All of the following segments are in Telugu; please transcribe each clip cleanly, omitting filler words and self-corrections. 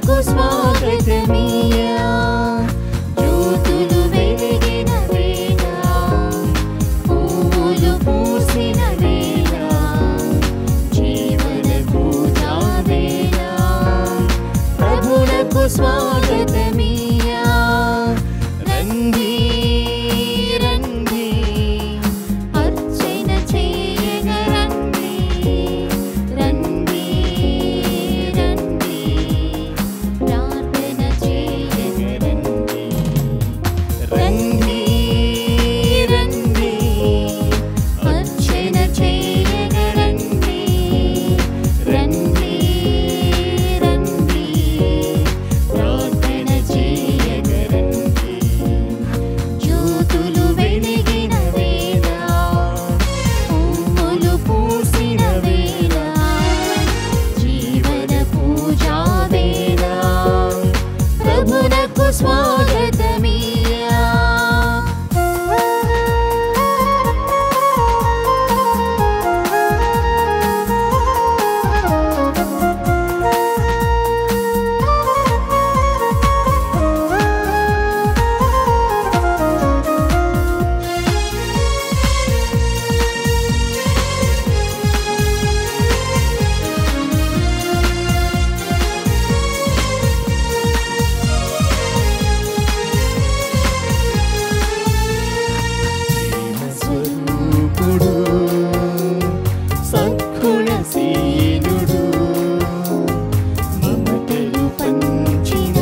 ప్రభునకు స్వాగతమియా జ్యోతులు వెలిగిన వేళ పువ్వులు పూసిన వేళ జీవన పూజా వేళ ప్రభునకు స్వాగతమియా రండి రండి అర్చన చేయగ రండి రండి రండి ప్రార్థన చేయగ రండి రండి రండి అర్చన చేయగ రండి రండి రండి ప్రార్థన చేయగ రండి జ్యోతులు వెలిగిన వేళ పువ్వులు పూసిన వేళ జీవన పూజా వేళ ప్రభునకు స్వాగతమియా స్వరూపుడు సద్గుణశీలుడు మమతలు పంచిన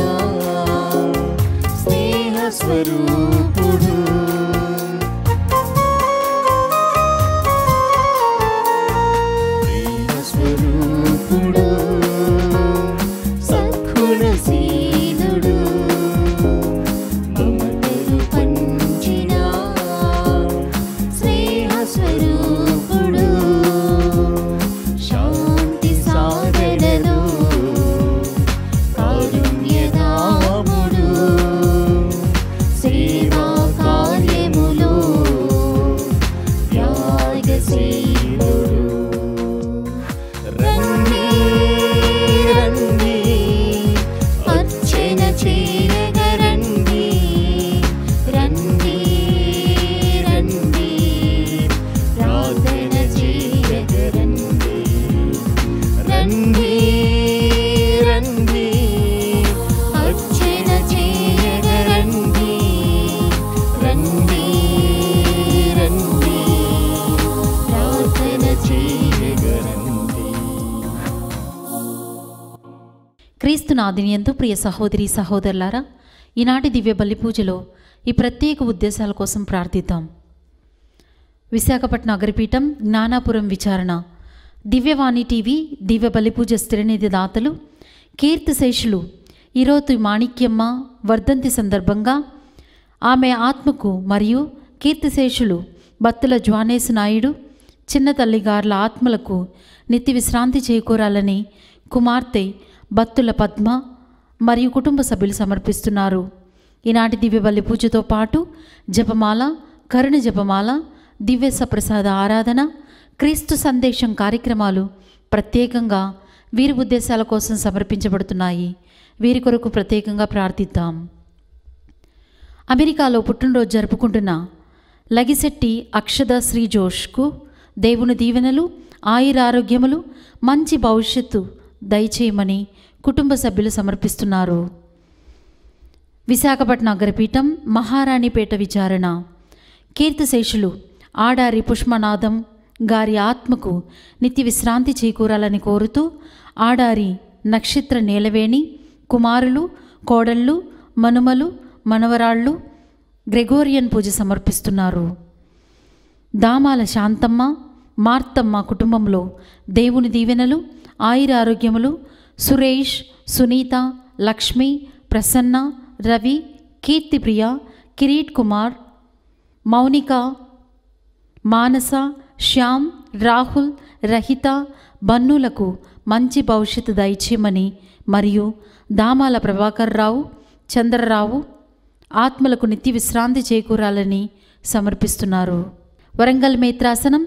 స్నేహ స్వరూపుడు ప్రేమ స్వరూపుడు సద్గుణశీలుడు మమతలు పంచిన స్నేహ స్వరూపుడు శాంతి సాగరడు కారుణ్యధాముడు సేవా కార్యములో త్యాగశీలుడు రండి రండి అర్చన చేయగ రండి రండి రండి ప్రార్థన చేయగ రండి రండి రండి అర్చన చేయగ రండి రండి రండి ప్రార్థన చేయగ రండి. క్రీస్తునాథునియందు ప్రియ సహోదరి సహోదరులారా, ఈనాటి దివ్య బలి పూజలో ఈ ప్రత్యేక ఉద్దేశాల కోసం ప్రార్థిద్దాం. విశాఖపట్నం అగ్రపీఠం జ్ఞానాపురం విచారణ దివ్యవాణి టీవీ దివ్య బలిపూజ స్థిరనిధి దాతలు కీర్తిశేషులు ఈరోజు మాణిక్యమ్మ వర్ధంతి సందర్భంగా ఆమె ఆత్మకు మరియు కీర్తిశేషులు బత్తుల జ్వానేశు నాయుడు చిన్న తల్లిగార్ల ఆత్మలకు నిత్య విశ్రాంతి చేకూరాలని కుమార్తె బత్తుల పద్మ మరియు కుటుంబ సభ్యులు సమర్పిస్తున్నారు. ఈనాటి దివ్య బలి పూజతో పాటు జపమాల, కరుణ జపమాల, దివ్య సప్రసాద ఆరాధన, క్రీస్తు సందేశం కార్యక్రమాలు ప్రత్యేకంగా వీరి ఉద్దేశాల కోసం సమర్పించబడుతున్నాయి. వీరి కొరకు ప్రత్యేకంగా ప్రార్థిద్దాం. అమెరికాలో పుట్టినరోజు జరుపుకుంటున్న లగిశెట్టి అక్షద శ్రీ జోష్కు దేవుని దీవెనలు, ఆయురారోగ్యములు, మంచి భవిష్యత్తు దయచేయమని కుటుంబ సభ్యులు సమర్పిస్తున్నారు. విశాఖపట్నం అగ్రపీఠం మహారాణిపేట విచారణ కీర్తిశేషులు ఆడారి పుష్పనాథం గారి ఆత్మకు నిత్య విశ్రాంతి చేకూరాలని కోరుతూ ఆడారి నక్షత్ర నేలవేణి కుమారులు, కోడళ్ళు, మనుమలు, మనవరాళ్ళు గ్రెగోరియన్ పూజ సమర్పిస్తున్నారు. దామాల శాంతమ్మ, మార్తమ్మ కుటుంబంలో దేవుని దీవెనలు, ఆయురారోగ్యములు, సురేష్, సునీత, లక్ష్మి, ప్రసన్న, రవి, కీర్తిప్రియ, కిరీట్ కుమార్, మౌనిక, మానస, శ్యామ్, రాహుల్, రహిత, బన్నులకు మంచి భవిష్యత్తు దయచేయమని మరియు దామాల ప్రభాకర్ రావు, చంద్రరావు ఆత్మలకు నిత్య విశ్రాంతి చేకూరాలని సమర్పిస్తున్నారు. వరంగల్ మేత్రాసనం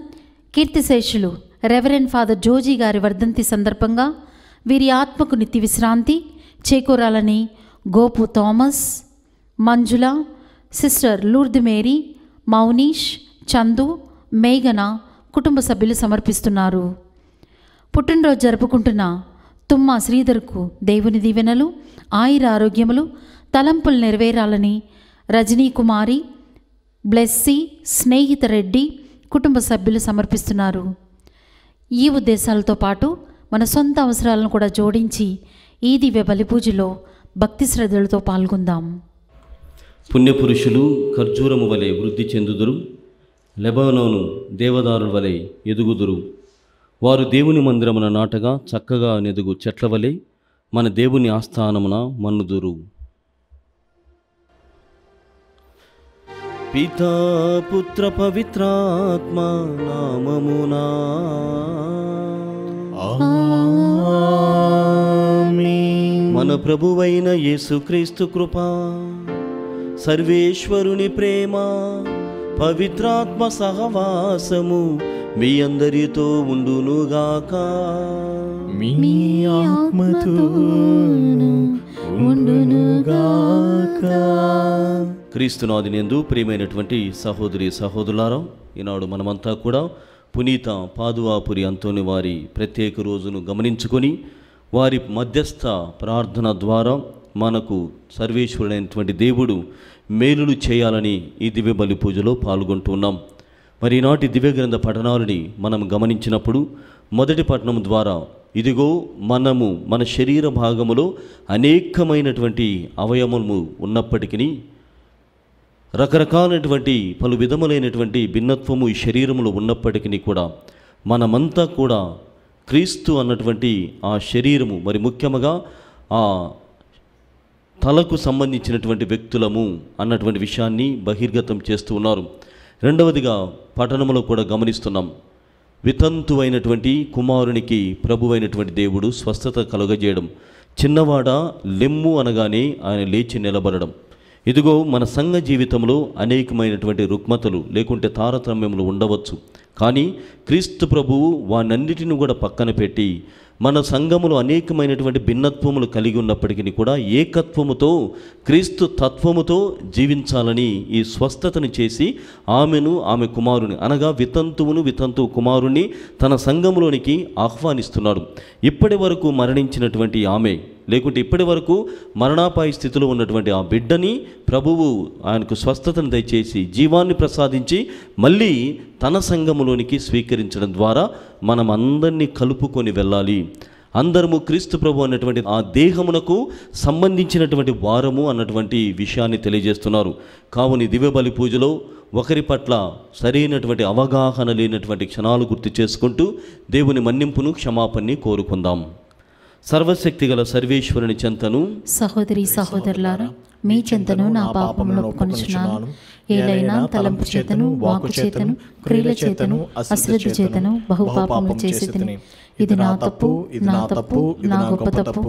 కీర్తిశేషులు రెవరెండ్ ఫాదర్ జోజీ గారి వర్ధంతి సందర్భంగా వీరి ఆత్మకు నిత్య విశ్రాంతి, చేకూరాలని గోపు థామస్, మంజుల, సిస్టర్ లూర్ద్ మేరీ, మౌనీష్, చందు, మేఘన కుటుంబ సభ్యులు సమర్పిస్తున్నారు. పుట్టినరోజు జరుపుకుంటున్న తుమ్మ శ్రీధర్కు దేవుని దీవెనలు, ఆయుర ఆరోగ్యములు, తలంపులు నెరవేరాలని రజనీ కుమారి, బ్లెస్సీ, స్నేహిత రెడ్డి కుటుంబ సభ్యులు సమర్పిస్తున్నారు. ఈ ఉద్దేశాలతో పాటు మన సొంత అవసరాలను కూడా జోడించి ఈ దివ్య బలి పూజలో భక్తి శ్రద్ధలతో పాల్గొందాం. పుణ్యపురుషులు ఖర్జూరము వలె వృద్ధి చెందుదురు, లెబానోను దేవదారుల వలె ఎదుగుదురు. వారు దేవుని మందిరమున నాటగా చక్కగా నెదుగు చెట్ల వలె మన దేవుని ఆస్థానమున మన్నుదురు. పితా పుత్ర పవిత్రాత్మ నామమునా మన ప్రభువైన యేసుక్రీస్తు కృప, సర్వేశ్వరుని ప్రేమ, పవిత్రాత్మ సహవాసము మీ అందరితో ఉండునుగాక. మీ ఆత్మతోను ఉండునుగాక. క్రీస్తునాథునియందు ప్రియమైనటువంటి సహోదరి సహోదరులారా, ఈనాడు మనమంతా కూడా పునీత పాదువాపురి అంతోని వారి ప్రత్యేక రోజును గమనించుకొని వారి మధ్యస్థ ప్రార్థన ద్వారా మనకు సర్వేశ్వరుడైనటువంటి దేవుడు మేలులు చేయాలని ఈ దివ్య బలి పూజలో పాల్గొంటున్నాం. మరి ఈనాటి దివ్య గ్రంథ పఠనాలని మనం గమనించినప్పుడు మొదటి పఠనం ద్వారా ఇదిగో మనము మన శరీర భాగములో అనేకమైనటువంటి అవయవము ఉన్నప్పటికీ, రకరకాలైనటువంటి పలు విధములైనటువంటి భిన్నత్వము ఈ శరీరములో ఉన్నప్పటికీ కూడా మనమంతా కూడా క్రీస్తు అన్నటువంటి ఆ శరీరము, మరి ముఖ్యముగా ఆ తలకు సంబంధించినటువంటి వ్యక్తులము అన్నటువంటి విషయాన్ని బహిర్గతం చేస్తూ ఉన్నారు. రెండవదిగా పఠనములో కూడా గమనిస్తున్నాం, వితంతువైనటువంటి కుమారునికి ప్రభువైనటువంటి దేవుడు స్వస్థత కలుగజేయడం, చిన్నవాడ లెమ్ము అనగానే ఆయన లేచి నిలబడడం. ఇదిగో మన సంఘ జీవితంలో అనేకమైనటువంటి రుగ్మతలు లేకుంటే తారతమ్యములు ఉండవచ్చు, కానీ క్రీస్తు ప్రభువు వానన్నిటిని కూడా పక్కన పెట్టి మన సంఘములో అనేకమైనటువంటి భిన్నత్వములు కలిగి ఉన్నప్పటికీ కూడా ఏకత్వముతో క్రీస్తు తత్వముతో జీవించాలని ఈ స్వస్థతను చేసి ఆమె కుమారుని అనగా వితంతువు కుమారుని తన సంఘములోనికి ఆహ్వానిస్తున్నాడు. ఇప్పటి వరకు మరణించినటువంటి ఆమె లేకుంటే ఇప్పటి వరకు మరణాపాయ స్థితిలో ఉన్నటువంటి ఆ బిడ్డని ప్రభువు ఆయనకు స్వస్థతను దయచేసి జీవాన్ని ప్రసాదించి మళ్ళీ తన సంఘములోనికి స్వీకరించడం ద్వారా మనం అందరినీ కలుపుకొని వెళ్ళాలి. అందరము క్రీస్తు ప్రభు అన్నటువంటి ఆ దేహమునకు సంబంధించినటువంటి వారము అన్నటువంటి విషయాన్ని తెలియజేస్తున్నారు. కావున దివ్య బలి పూజలో ఒకరి పట్ల సరైనటువంటి అవగాహన లేనటువంటి క్షణాలు గుర్తు చేసుకుంటూ దేవుని మన్నింపును క్షమాపణని కోరుకుందాం. సర్వశక్తిగల సర్వేశ్వరుని చెంతను సహోదరి సహోదరులారా, మీ చెంతను నా పాపములు ఒప్పుకొనుచున్నాను. ఏలైనా తలంపు చేతను, వాక్కు చేతను, క్రియల చేతను, అశ్రద్ధ చేతను బహుపాపములు చేసితిని. ఇది నా తప్పు, నా గొప్ప తప్పు.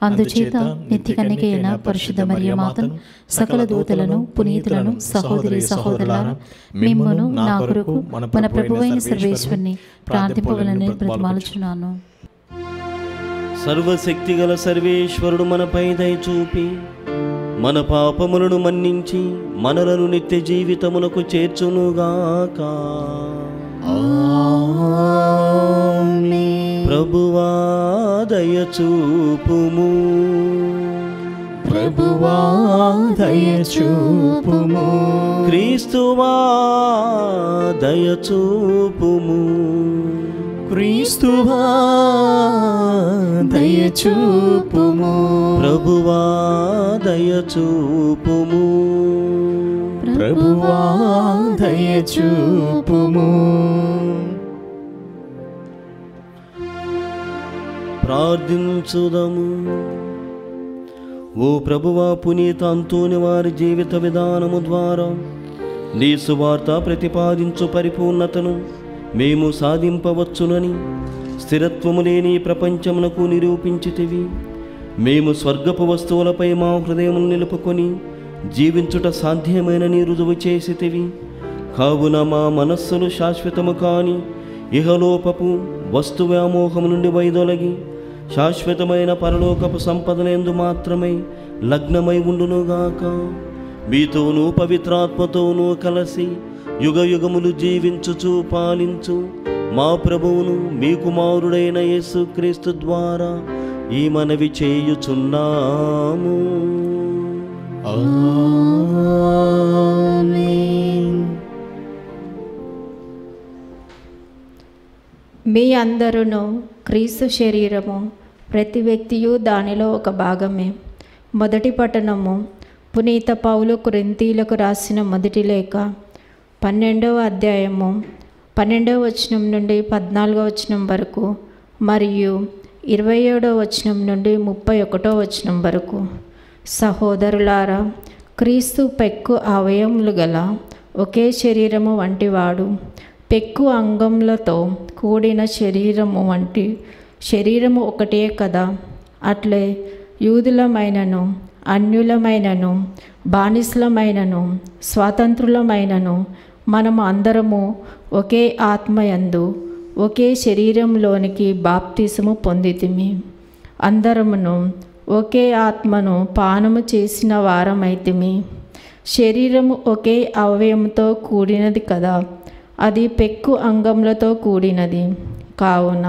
అందుచేత నిత్య కన్యకైన పరిశుద్ధ మరియ మాతను, సకల దూతలను, పునీతులను, సహోదరి సహోదరులారా, మిమ్మును నా కొరకు మన ప్రభువైన సర్వేశ్వరుని ప్రార్థింపవలెనని బ్రతిమాలుచున్నాను. సర్వశక్తిగల సర్వేశ్వరుడు మనపై దయ చూపి మన పాపములను మన్నించి మనలను నిత్య జీవితమునకు చేర్చునుగాక. ప్రభువా దయ చూపుము, ప్రభువా దయ చూపుము, క్రీస్తువా దయ చూపుము, క్రీస్తువా దయ చూపుము, ప్రభువా దయ చూపుము, ప్రభువా దయ చూపుము. ప్రార్థించుదము. ఓ ప్రభువా, పునీత అంతోని వారి జీవిత విధానము ద్వారా నీ సువార్త ప్రతిపాదించు పరిపూర్ణతను మేము సాధింపవచ్చునని స్థిరత్వము లేని ప్రపంచమునకు నిరూపించితివి. మేము స్వర్గపు వస్తువులపై మా హృదయమును నిలుపుకొని జీవించుట సాధ్యమైనని రుజువు చేసితివి. కావున మా మనస్సులు శాశ్వతము కాని ఇహలోపపు వస్తు వ్యామోహము నుండి వైదొలగి శాశ్వతమైన పరలోకపు సంపదలందు మాత్రమే లగ్నమై ఉండునుగాక. మీతోనూ పవిత్రాత్మతోనూ కలిసి యుగ యుగములు జీవించుచు పాలించు మా ప్రభువును మీ కుమారుడైన యేసుక్రీస్తు ద్వారా ఈ మనవి చేయుచున్నాము. ఆమేన్. మీ అందరును క్రీస్తు శరీరము, ప్రతి వ్యక్తియు దానిలో ఒక భాగమే. మొదటి పట్టణము పునీత పౌలు కొరింథీయులకు రాసిన మొదటి లేఖ 12వ అధ్యాయము 12వ వచనం నుండి 14వ వచనం వరకు మరియు 27వ వచనం నుండి 31వ వచనం వరకు. సహోదరులారా, క్రీస్తు పెక్కు అవయములు గల ఒకే శరీరము వంటివాడు. పెక్కు అంగములతో కూడిన శరీరము వంటి శరీరము ఒకటే కదా. అట్లే యూదులమైనను అన్యులమైనను బానిసలమైనను స్వాతంత్రులమైనను మనము అందరము ఒకే ఆత్మయందు ఒకే శరీరంలోనికి బాప్తిసము పొందితిమి. అందరమును ఒకే ఆత్మను పానము చేసిన వారమైతిమి. శరీరము ఒకే అవయవంతో కూడినది కదా. అది పెక్కు అంగములతో కూడినది. కావున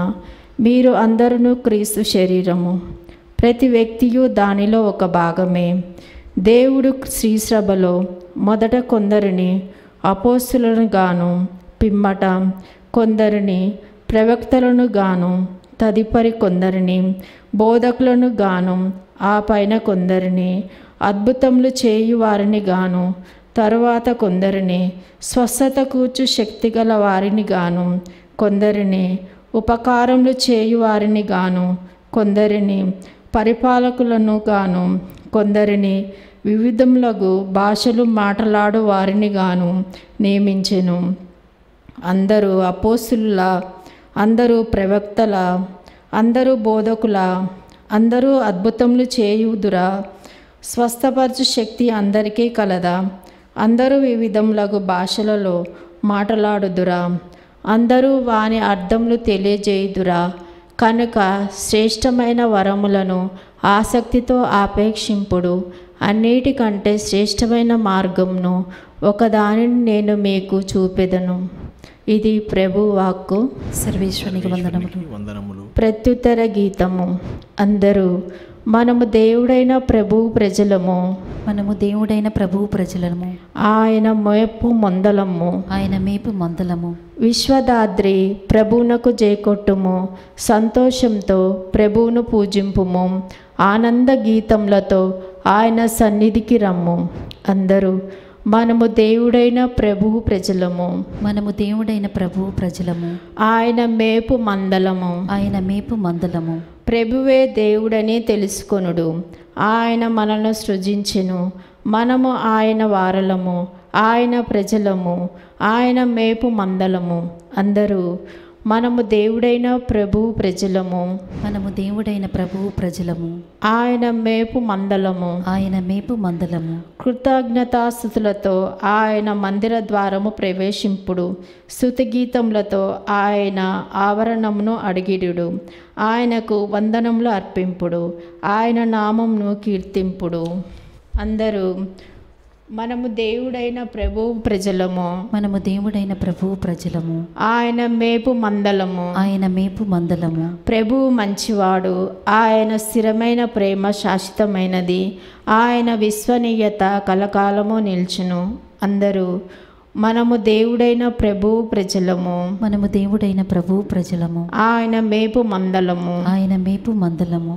మీరు అందరూ క్రీస్తు శరీరము, ప్రతి వ్యక్తియు దానిలో ఒక భాగమే. దేవుడు శ్రీసభలో మొదట కొందరిని అపోస్తులను గాను, పిమ్మట కొందరిని ప్రవక్తలను గాను, తదుపరి కొందరిని బోధకులను గాను, ఆ పైన కొందరిని అద్భుతములు చేయు వారిని గాను, తరువాత కొందరిని స్వస్థత కూర్చు శక్తిగల వారిని గాను, కొందరిని ఉపకారములు చేయు వారిని గాను, కొందరిని పరిపాలకులను గాను, కొందరిని వివిధములగు భాషలు మాట్లాడు వారిని గాను నియమించెను. అందరూ అపోస్తుల, అందరూ ప్రవక్తల, అందరూ బోధకుల, అందరూ అద్భుతములు చేయుదురా? స్వస్థపరచు శక్తి అందరికీ కలదా? అందరూ వివిధములగు భాషలలో మాట్లాడుదురా? అందరూ వాని అర్థములు తెలియజేయుదురా? కనుక శ్రేష్టమైన వరములను ఆసక్తితో ఆపేక్షింపుడు. అన్నిటికంటే శ్రేష్టమైన మార్గమును ఒకదానిని నేను మీకు చూపెదను. ఇది ప్రభు వాక్కు. సర్వేశ్వరునికి వందనములు. వందనములు. ప్రత్యుత్తర గీతము. అందరూ మనము దేవుడైన ప్రభువు ప్రజలము, మనము దేవుడైన ప్రభువు ప్రజలము, ఆయన మేపు మందలము, ఆయన మేపు మందలము. విశ్వదాద్రి ప్రభువునకు జయకొట్టుము, సంతోషంతో ప్రభువును పూజింపుము, ఆనంద గీతములతో ఆయన సన్నిధికి రమ్ము. అందరూ మనము దేవుడైన ప్రభువు ప్రజలము, మనము దేవుడైన ప్రభువు ప్రజలము, ఆయన మేపు మందలము. ఆయన మేపు మందలము. ప్రభువే దేవుడని తెలుసుకొనుడు. ఆయన మనను సృజించెను, మనము ఆయన వారలము, ఆయన ప్రజలము, ఆయన మేపు మందలము. అందరూ మనము దేవుడైన ప్రభువు ప్రజలము, మనము దేవుడైన ప్రభువు ప్రజలము, ఆయన మేపు మందలము. ఆయన మేపు మందలము. కృతజ్ఞతాస్తుతులతో ఆయన మందిర ద్వారము ప్రవేశింపుడు, స్తుతిగీతములతో ఆయన ఆవరణమును అడిగిడు, ఆయనకు వందనములు అర్పింపుడు, ఆయన నామమును కీర్తింపుడు. అందరూ మనము దేవుడైన ప్రభువు ప్రజలము, మనము దేవుడైన ప్రభువు ప్రజలము, ఆయన మేపు మందలము. ఆయన మేపు మందలము. ప్రభువు మంచివాడు, ఆయన స్థిరమైన ప్రేమ శాశ్వతమైనది, ఆయన విశ్వనీయత కలకాలము నిల్చును. అందరూ మనము దేవుడైన ప్రభువు ప్రజలము, మనము దేవుడైన ప్రభువు ప్రజలము, ఆయన మేపు మందలము. ఆయన మేపు మందలము.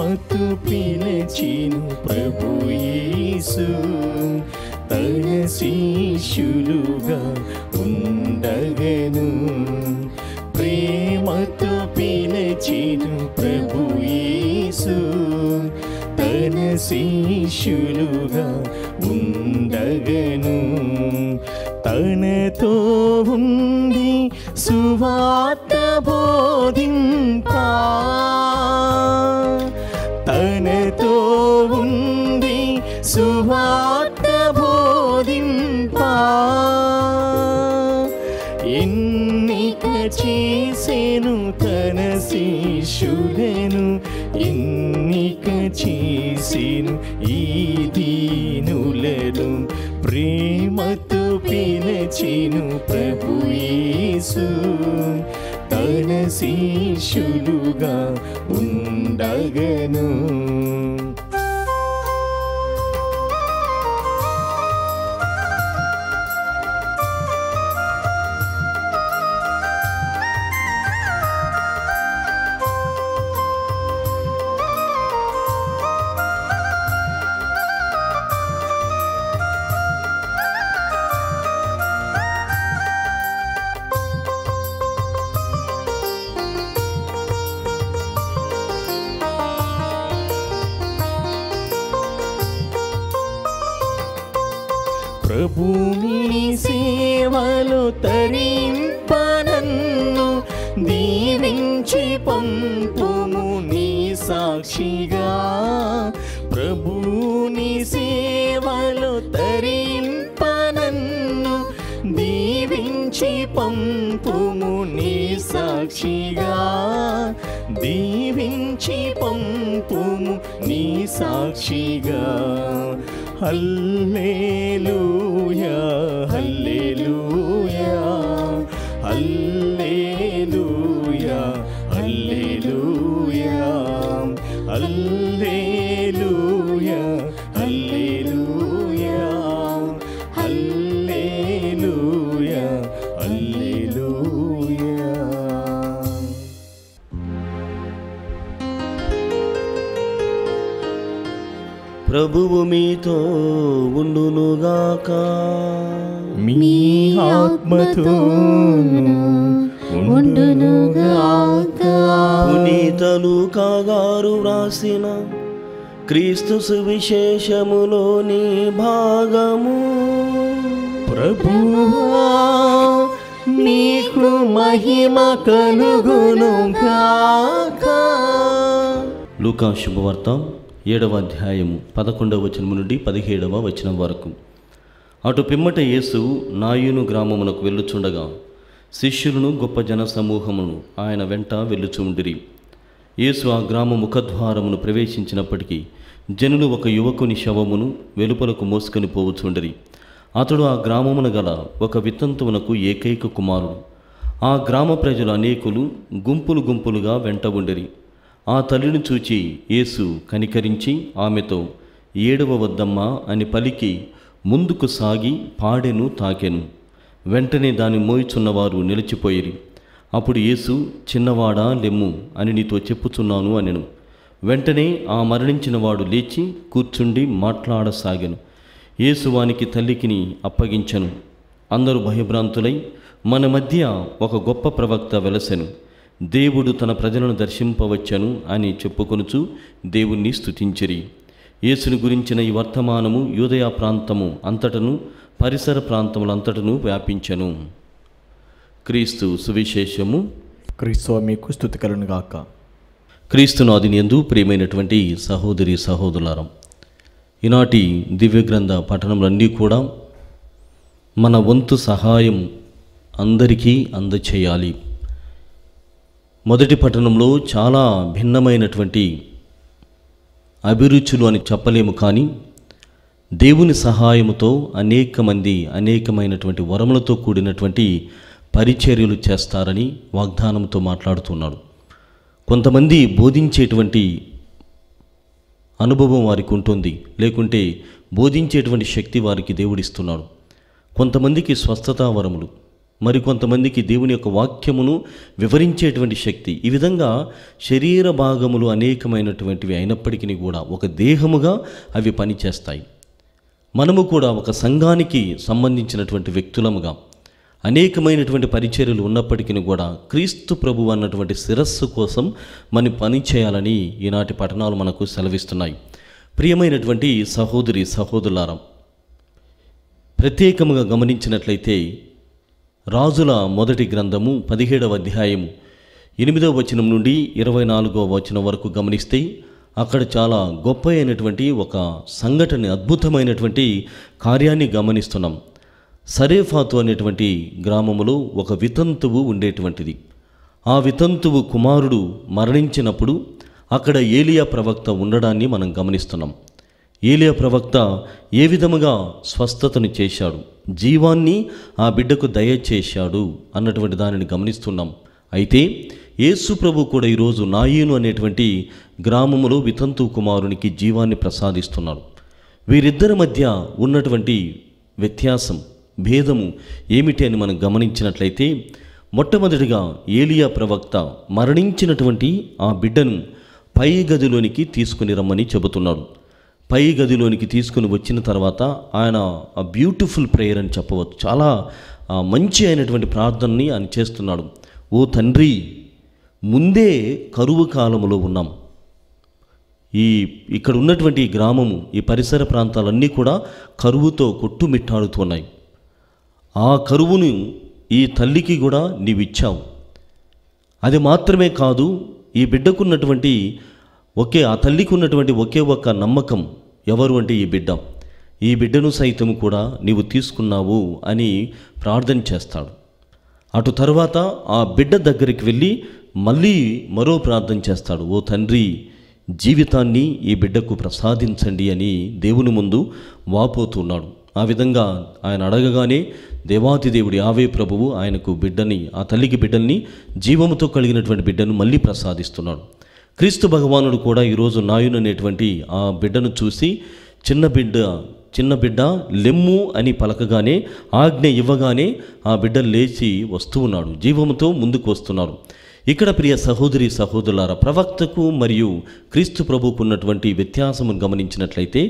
ప్రేమతో పిలిచిను ప్రభు యేసు తన శిష్యులుగా ఉండగను. ప్రేమతో పిలిచిను ప్రభు యేసు తన శిష్యులుగా ఉండగను. తనతో ఉండి సువార్త బోధింపా, తనతో ఉండి సువార్త బోధింపా, ఎన్నిక చేసెను తన శిష్యులను, ఎన్నిక చేసెను ఈ దీనులను. ప్రేమతో పిలిచెను ప్రభు యేసు తన శిష్యులుగా ఉండగను. ప్రభుని సేవలో తరింపనన్ను దీవించి పంపుము నీ సాక్షిగా. ప్రభుని సేవలో తరింపనన్ను దీవించి పంపుము నీ సాక్షిగా, దీవించి పంపుము నీ సాక్షిగా. హల్లెలూయా హల్లెలూయా హల్లెలూయా హల్లెలూయా హల్లెలూయా హల్లెలూయా హల్లెలూయా హల్లెలూయా. ప్రభువు మీతో ఉండునుగాక. మీ ఆత్మతోను ఉండునుగాక. పునీత లూకా గారు వ్రాసిన క్రీస్తు సువిశేషములోని భాగము. ప్రభువా నీకు మహిమ కలుగునుగాక. లూకా శుభవార్త 7వ అధ్యాయము 11వ వచనము నుండి 17వ వచనం వరకు. అటు పిమ్మట యేసు నాయును గ్రామమునకు వెళ్ళుచుండగా శిష్యులను గొప్ప జన సమూహమును ఆయన వెంట వెళ్ళుచుండిరి. యేసు ఆ గ్రామ ముఖద్వారమును ప్రవేశించినప్పటికీ జనులు ఒక యువకుని శవమును వెలుపలకు మోసుకొని పోవచుండిరి. అతడు ఆ గ్రామమున గల ఒక వితంతువునకు ఏకైక కుమారుడు. ఆ గ్రామ ప్రజలు అనేకులు గుంపులు గుంపులుగా వెంట ఉండిరి. ఆ తల్లిని చూచి యేసు కనికరించి ఆమెతో ఏడవవద్దమ్మా అని పలికి ముందుకు సాగి పాడెను తాకెను. వెంటనే దాన్ని మోయిచున్నవారు నిలిచిపోయిరి. అప్పుడు యేసు చిన్నవాడా లెమ్ము అని నీతో చెప్పుచున్నాను అనెను. వెంటనే ఆ మరణించిన వాడు లేచి కూర్చుండి మాట్లాడసాగెను. యేసు వానికి తల్లికిని అప్పగించెను. అందరూ భయభ్రాంతులై మన మధ్య ఒక గొప్ప ప్రవక్త వెలసెను, దేవుడు తన ప్రజలను దర్శింపవచ్చను అని చెప్పుకొనుచు దేవుణ్ణి స్తుతించిరి. యేసుని గురించిన ఈ వర్తమానము యూదయ ప్రాంతము అంతటను పరిసర ప్రాంతములంతటను వ్యాపించెను. క్రీస్తు సువిశేషము. క్రీస్తు మీకు స్తుతి కలుగునుగాక. క్రీస్తునాథుని యందు ప్రియమైనటువంటి సహోదరి సహోదరులారా, ఈనాటి దివ్యగ్రంథ పఠనములన్నీ కూడా మన వంతు సహాయం అందరికీ అందచేయాలి. మొదటి పఠనంలో చాలా భిన్నమైనటువంటి అభిరుచులు అని చెప్పలేము, కానీ దేవుని సహాయముతో అనేకమైనటువంటి వరములతో కూడినటువంటి పరిచర్యలు చేస్తారని వాగ్దానంతో మాట్లాడుతున్నాడు. కొంతమంది బోధించేటువంటి అనుభవం వారికి ఉంటుంది, లేకుంటే బోధించేటువంటి శక్తి వారికి దేవుడిస్తున్నాడు. కొంతమందికి స్వస్థతా వరములు, మరికొంతమందికి దేవుని యొక్క వాక్యమును వివరించేటువంటి శక్తి. ఈ విధంగా శరీర భాగములు అనేకమైనటువంటివి అయినప్పటికీ కూడా ఒక దేహముగా అవి పనిచేస్తాయి. మనము కూడా ఒక సంఘానికి సంబంధించినటువంటి వ్యక్తులముగా అనేకమైనటువంటి పరిచర్యలు ఉన్నప్పటికీ కూడా క్రీస్తు ప్రభువు అన్నటువంటి శిరస్సు కోసం మనం పని చేయాలని ఈనాటి పఠనాలు మనకు సెలవిస్తున్నాయి. ప్రియమైనటువంటి సహోదరి సహోదరులారా, ప్రత్యేకముగా గమనించినట్లయితే రాజుల మొదటి గ్రంథము 17వ అధ్యాయము 8వ వచనం నుండి 24వ వచనం వరకు గమనిస్తే అక్కడ చాలా గొప్ప అయినటువంటి ఒక సంఘటన, అద్భుతమైనటువంటి కార్యాన్ని గమనిస్తున్నాం. సరేఫాతు అనేటువంటి గ్రామములో ఒక వితంతువు ఉండేటువంటిది. ఆ వితంతువు కుమారుడు మరణించినప్పుడు అక్కడ ఏలియా ప్రవక్త ఉండడాన్ని మనం గమనిస్తున్నాం. ఏలియా ప్రవక్త ఏ విధముగా స్వస్థతను చేశాడు, జీవాన్ని ఆ బిడ్డకు దయచేశాడు అన్నటువంటి దానిని గమనిస్తున్నాం. అయితే యేసు ప్రభు కూడా ఈరోజు నాయీను అనేటువంటి గ్రామములో వితంతు కుమారునికి జీవాన్ని ప్రసాదిస్తున్నాడు. వీరిద్దరి మధ్య ఉన్నటువంటి వ్యత్యాసం, భేదము ఏమిటి అని మనం గమనించినట్లయితే, మొట్టమొదటిగా ఏలియా ప్రవక్త మరణించినటువంటి ఆ బిడ్డను పై గదిలోనికి తీసుకుని రమ్మని చెబుతున్నాడు. పై గదిలోనికి తీసుకుని వచ్చిన తర్వాత ఆయన ఆ బ్యూటిఫుల్ ప్రేయర్ అని చెప్పవచ్చు, చాలా మంచి అయినటువంటి ప్రార్థనని ఆయన చేస్తున్నాడు. ఓ తండ్రి, ముందే కరువు కాలములో ఉన్నాం. ఇక్కడ ఉన్నటువంటి గ్రామము, ఈ పరిసర ప్రాంతాలన్నీ కూడా కరువుతో కొట్టుమిట్టాడుతున్నాయి. ఆ కరువును ఈ తల్లికి కూడా నీవిచ్చావు. అది మాత్రమే కాదు, ఈ బిడ్డకున్నటువంటి ఆ తల్లికి ఉన్నటువంటి ఒకే ఒక్క నమ్మకం ఎవరు అంటే ఈ బిడ్డను సైతం కూడా నీవు తీసుకున్నావు అని ప్రార్థన చేస్తాడు. అటు తర్వాత ఆ బిడ్డ దగ్గరికి వెళ్ళి మళ్ళీ మరో ప్రార్థన చేస్తాడు. ఓ తండ్రి, జీవితాన్ని ఈ బిడ్డకు ప్రసాదించండి అని దేవుని ముందు వాపోతున్నాడు. ఆ విధంగా ఆయన అడగగానే దేవాతి దేవుడు యావే ప్రభువు ఆయనకు బిడ్డని, ఆ తల్లికి బిడ్డల్ని, జీవముతో కలిగినటువంటి బిడ్డను మళ్ళీ ప్రసాదిస్తున్నాడు. క్రీస్తు భగవానుడు కూడా ఈరోజు నాయును అనేటువంటి ఆ బిడ్డను చూసి చిన్న బిడ్డ లెమ్ము అని పలకగానే, ఆజ్ఞ ఇవ్వగానే ఆ బిడ్డ లేచి వస్తూ ఉన్నాడు, జీవముతో ముందుకు వస్తున్నాడు. ఇక్కడ ప్రియ సహోదరి సహోదరులారా, ప్రవక్తకు మరియు క్రీస్తు ప్రభువుకు ఉన్నటువంటి వ్యత్యాసమును గమనించినట్లయితే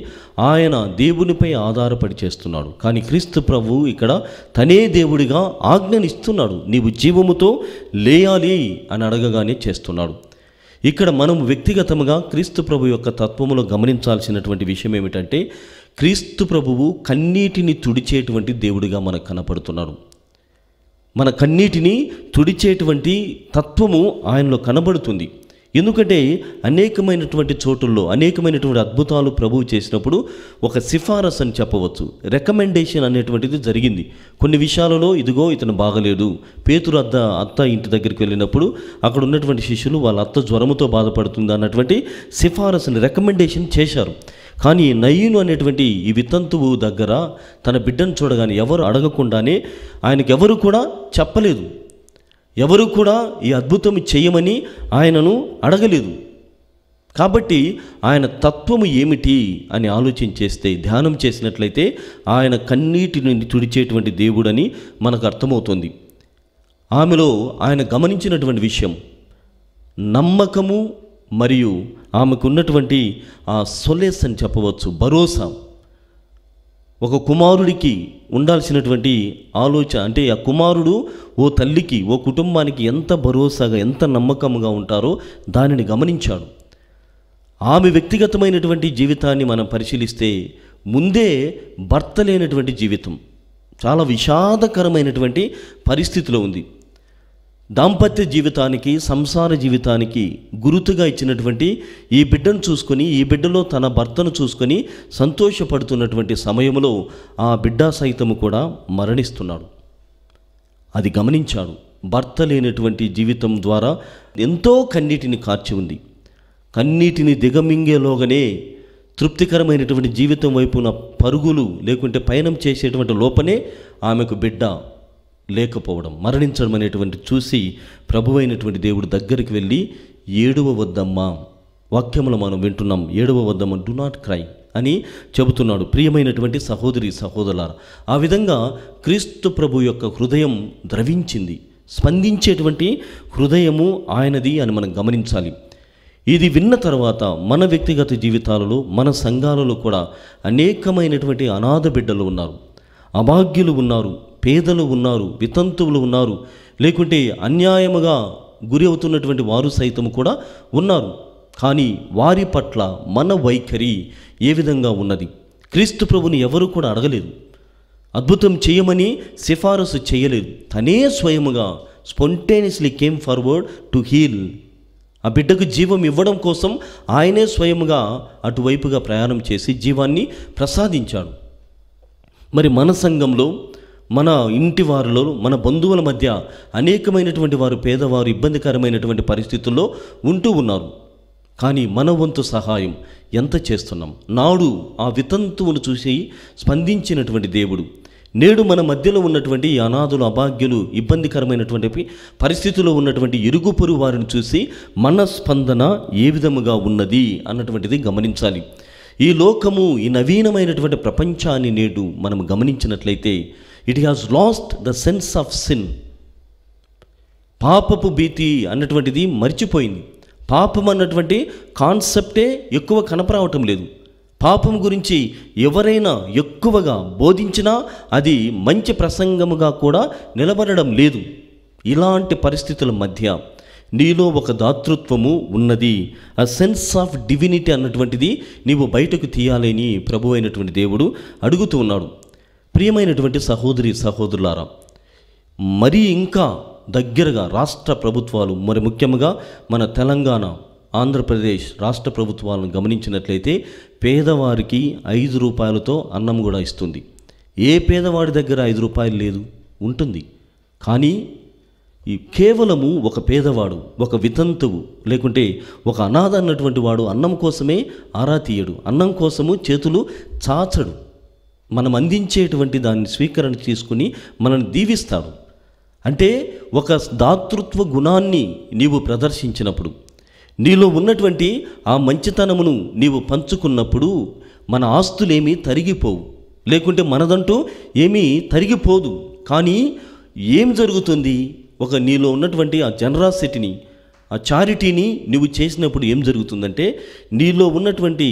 ఆయన దేవునిపై ఆధారపడి చేస్తున్నాడు. కానీ క్రీస్తు ప్రభువు ఇక్కడ తనే దేవుడిగా ఆజ్ఞనిస్తున్నాడు. నీవు జీవముతో లేయాలి అని అడగగానే చేస్తున్నాడు. ఇక్కడ మనం వ్యక్తిగతంగా క్రీస్తు ప్రభు యొక్క తత్వములో గమనించాల్సినటువంటి విషయం ఏమిటంటే, క్రీస్తు ప్రభువు కన్నీటిని తుడిచేటువంటి దేవుడిగా మనకు కనపడుతున్నాడు. మన కన్నీటిని తుడిచేటువంటి తత్వము ఆయనలో కనబడుతుంది. ఎందుకంటే అనేకమైనటువంటి చోటుల్లో అనేకమైనటువంటి అద్భుతాలు ప్రభువు చేసినప్పుడు ఒక సిఫారసు అని చెప్పవచ్చు, రికమెండేషన్ అనేటువంటిది జరిగింది. కొన్ని విషయాలలో ఇదిగో ఇతను బాగలేడు. పేతురు అత్త ఇంటి దగ్గరికి వెళ్ళినప్పుడు అక్కడ ఉన్నటువంటి శిష్యులు వాళ్ళ అత్త జ్వరముతో బాధపడుతుంది అన్నటువంటి సిఫారసుని రికమెండేషన్ చేశారు. కానీ నయీను అనేటువంటి ఈ వితంతువు దగ్గర తన బిడ్డను చూడగానే ఎవరు అడగకుండానే ఆయనకు ఎవరు కూడా చెప్పలేదు, ఎవరు కూడా ఈ అద్భుతం చేయమని ఆయనను అడగలేదు. కాబట్టి ఆయన తత్వము ఏమిటి అని ఆలోచించేస్తే, ధ్యానం చేసినట్లయితే ఆయన కన్నీటి నుండి తుడిచేటువంటి దేవుడని మనకు అర్థమవుతుంది. ఆమెలో ఆయన గమనించినటువంటి విషయం నమ్మకము మరియు ఆమెకున్నటువంటి ఆ సొలేస్ అని చెప్పవచ్చు, భరోసా. ఒక కుమారుడికి ఉండాల్సినటువంటి ఆలోచన అంటే ఆ కుమారుడు ఓ తల్లికి, ఓ కుటుంబానికి ఎంత భరోసాగా, ఎంత నమ్మకంగా ఉంటారో దానిని గమనించాడు. ఆమె వ్యక్తిగతమైనటువంటి జీవితాన్ని మనం పరిశీలిస్తే ముందే భర్త లేనటువంటి జీవితం, చాలా విషాదకరమైనటువంటి పరిస్థితిలో ఉంది. దాంపత్య జీవితానికి, సంసార జీవితానికి గురుతుగా ఇచ్చినటువంటి ఈ బిడ్డను చూసుకొని, ఈ బిడ్డలో తన భర్తను చూసుకొని సంతోషపడుతున్నటువంటి సమయంలో ఆ బిడ్డ సైతము కూడా మరణిస్తున్నాడు. అది గమనించాడు. భర్త లేనటువంటి జీవితం ద్వారా ఎంతో కన్నీటిని కార్చి ఉంది. కన్నీటిని దిగమింగేలోగానే తృప్తికరమైనటువంటి జీవితం వైపున పరుగులు లేకుంటే పయనం చేసేటువంటి లోపనే ఆమెకు బిడ్డ లేకపోవడం, మరణించడం అనేటువంటి చూసి ప్రభువైనటువంటి దేవుడు దగ్గరికి వెళ్ళి ఏడవ వద్దమ్మా వాక్యములు మనం వింటున్నాం. 7వ వద్దము డు నాట్ క్రై అని చెబుతున్నాడు. ప్రియమైనటువంటి సహోదరి సహోదరులారా, ఆ విధంగా క్రీస్తు ప్రభు యొక్క హృదయం ద్రవించింది. స్పందించేటువంటి హృదయము ఆయనది అని మనం గమనించాలి. ఇది విన్న తర్వాత మన వ్యక్తిగత జీవితాలలో, మన సంఘాలలో కూడా అనేకమైనటువంటి అనాథ బిడ్డలు ఉన్నారు, అభాగ్యులు ఉన్నారు, పేదలు ఉన్నారు, వితంతువులు ఉన్నారు, లేకుంటే అన్యాయముగా గురి అవుతున్నటువంటి వారు సైతం కూడా ఉన్నారు. కానీ వారి పట్ల మన వైఖరి ఏ విధంగా ఉన్నది? క్రీస్తు ప్రభుని ఎవరు కూడా అడగలేదు, అద్భుతం చేయమని సిఫారసు చేయలేదు. తనే స్వయముగా spontaneously came forward to heal. ఆ బిడ్డకు జీవం ఇవ్వడం కోసం ఆయనే స్వయముగా అటువైపుగా ప్రయాణం చేసి జీవాన్ని ప్రసాదించాడు. మరి మన సంఘంలో, మన ఇంటి వారిలో, మన బంధువుల మధ్య అనేకమైనటువంటి వారు పేదవారు ఇబ్బందికరమైనటువంటి పరిస్థితుల్లో ఉంటూ ఉన్నారు. కానీ మన వంతు సహాయం ఎంత చేస్తున్నాం? నాడు ఆ వితంతువును చూసి స్పందించినటువంటి దేవుడు నేడు మన మధ్యలో ఉన్నటువంటి ఈ అనాథులు, అభాగ్యులు, ఇబ్బందికరమైనటువంటి పరిస్థితుల్లో ఉన్నటువంటి ఇరుగు పొరుగు వారిని చూసి మన స్పందన ఏ విధముగా ఉన్నది అన్నటువంటిది గమనించాలి. ఈ లోకము, ఈ నవీనమైనటువంటి ప్రపంచాన్ని నేడు మనం గమనించినట్లయితే it has lost the sense of sin. పాపపు భీతి అన్నటువంటిది మర్చిపోయింది. పాపం అన్నటువంటి కాన్సెప్టే ఎక్కువ కనపరావటం లేదు. పాపం గురించి ఎవరైనా ఎక్కువగా బోధించినా అది మంచి ప్రసంగముగా కూడా నిలబడడం లేదు. ఇలాంటి పరిస్థితుల మధ్య నీలో ఒక దాతృత్వము ఉన్నది, ఆ సెన్స్ ఆఫ్ డివినిటీ అన్నటువంటిది నీవు బయటకు తీయాలని ప్రభు అయినటువంటి దేవుడు అడుగుతూ ఉన్నాడు. ప్రియమైనటువంటి సహోదరి సహోదరులారా, మరీ ఇంకా దగ్గరగా రాష్ట్ర ప్రభుత్వాలు, మరి ముఖ్యంగా మన తెలంగాణ, ఆంధ్రప్రదేశ్ రాష్ట్ర ప్రభుత్వాలను గమనించినట్లయితే పేదవారికి 5 రూపాయలతో అన్నం కూడా ఇస్తుంది. ఏ పేదవాడి దగ్గర 5 రూపాయలు లేదు? ఉంటుంది. కానీ ఈ కేవలము ఒక పేదవాడు, ఒక వితంతువు, లేకుంటే ఒక అనాథ అన్నటువంటి వాడు అన్నం కోసమే ఆరా తీయడు, అన్నం కోసము చేతులు చాచడు. మనం అందించేటువంటి దాన్ని స్వీకరణ తీసుకుని మనల్ని దీవిస్తాడు. అంటే ఒక దాతృత్వ గుణాన్ని నీవు ప్రదర్శించినప్పుడు, నీలో ఉన్నటువంటి ఆ మంచితనమును నీవు పంచుకున్నప్పుడు మన ఆస్తులేమీ తరిగిపోవు, లేకుంటే మనదంటూ ఏమీ తరిగిపోదు. కానీ ఏం జరుగుతుంది? ఒక నీలో ఉన్నటువంటి ఆ జనరాసిటీని, ఆ చారిటీని నువ్వు చేసినప్పుడు ఏం జరుగుతుందంటే నీలో ఉన్నటువంటి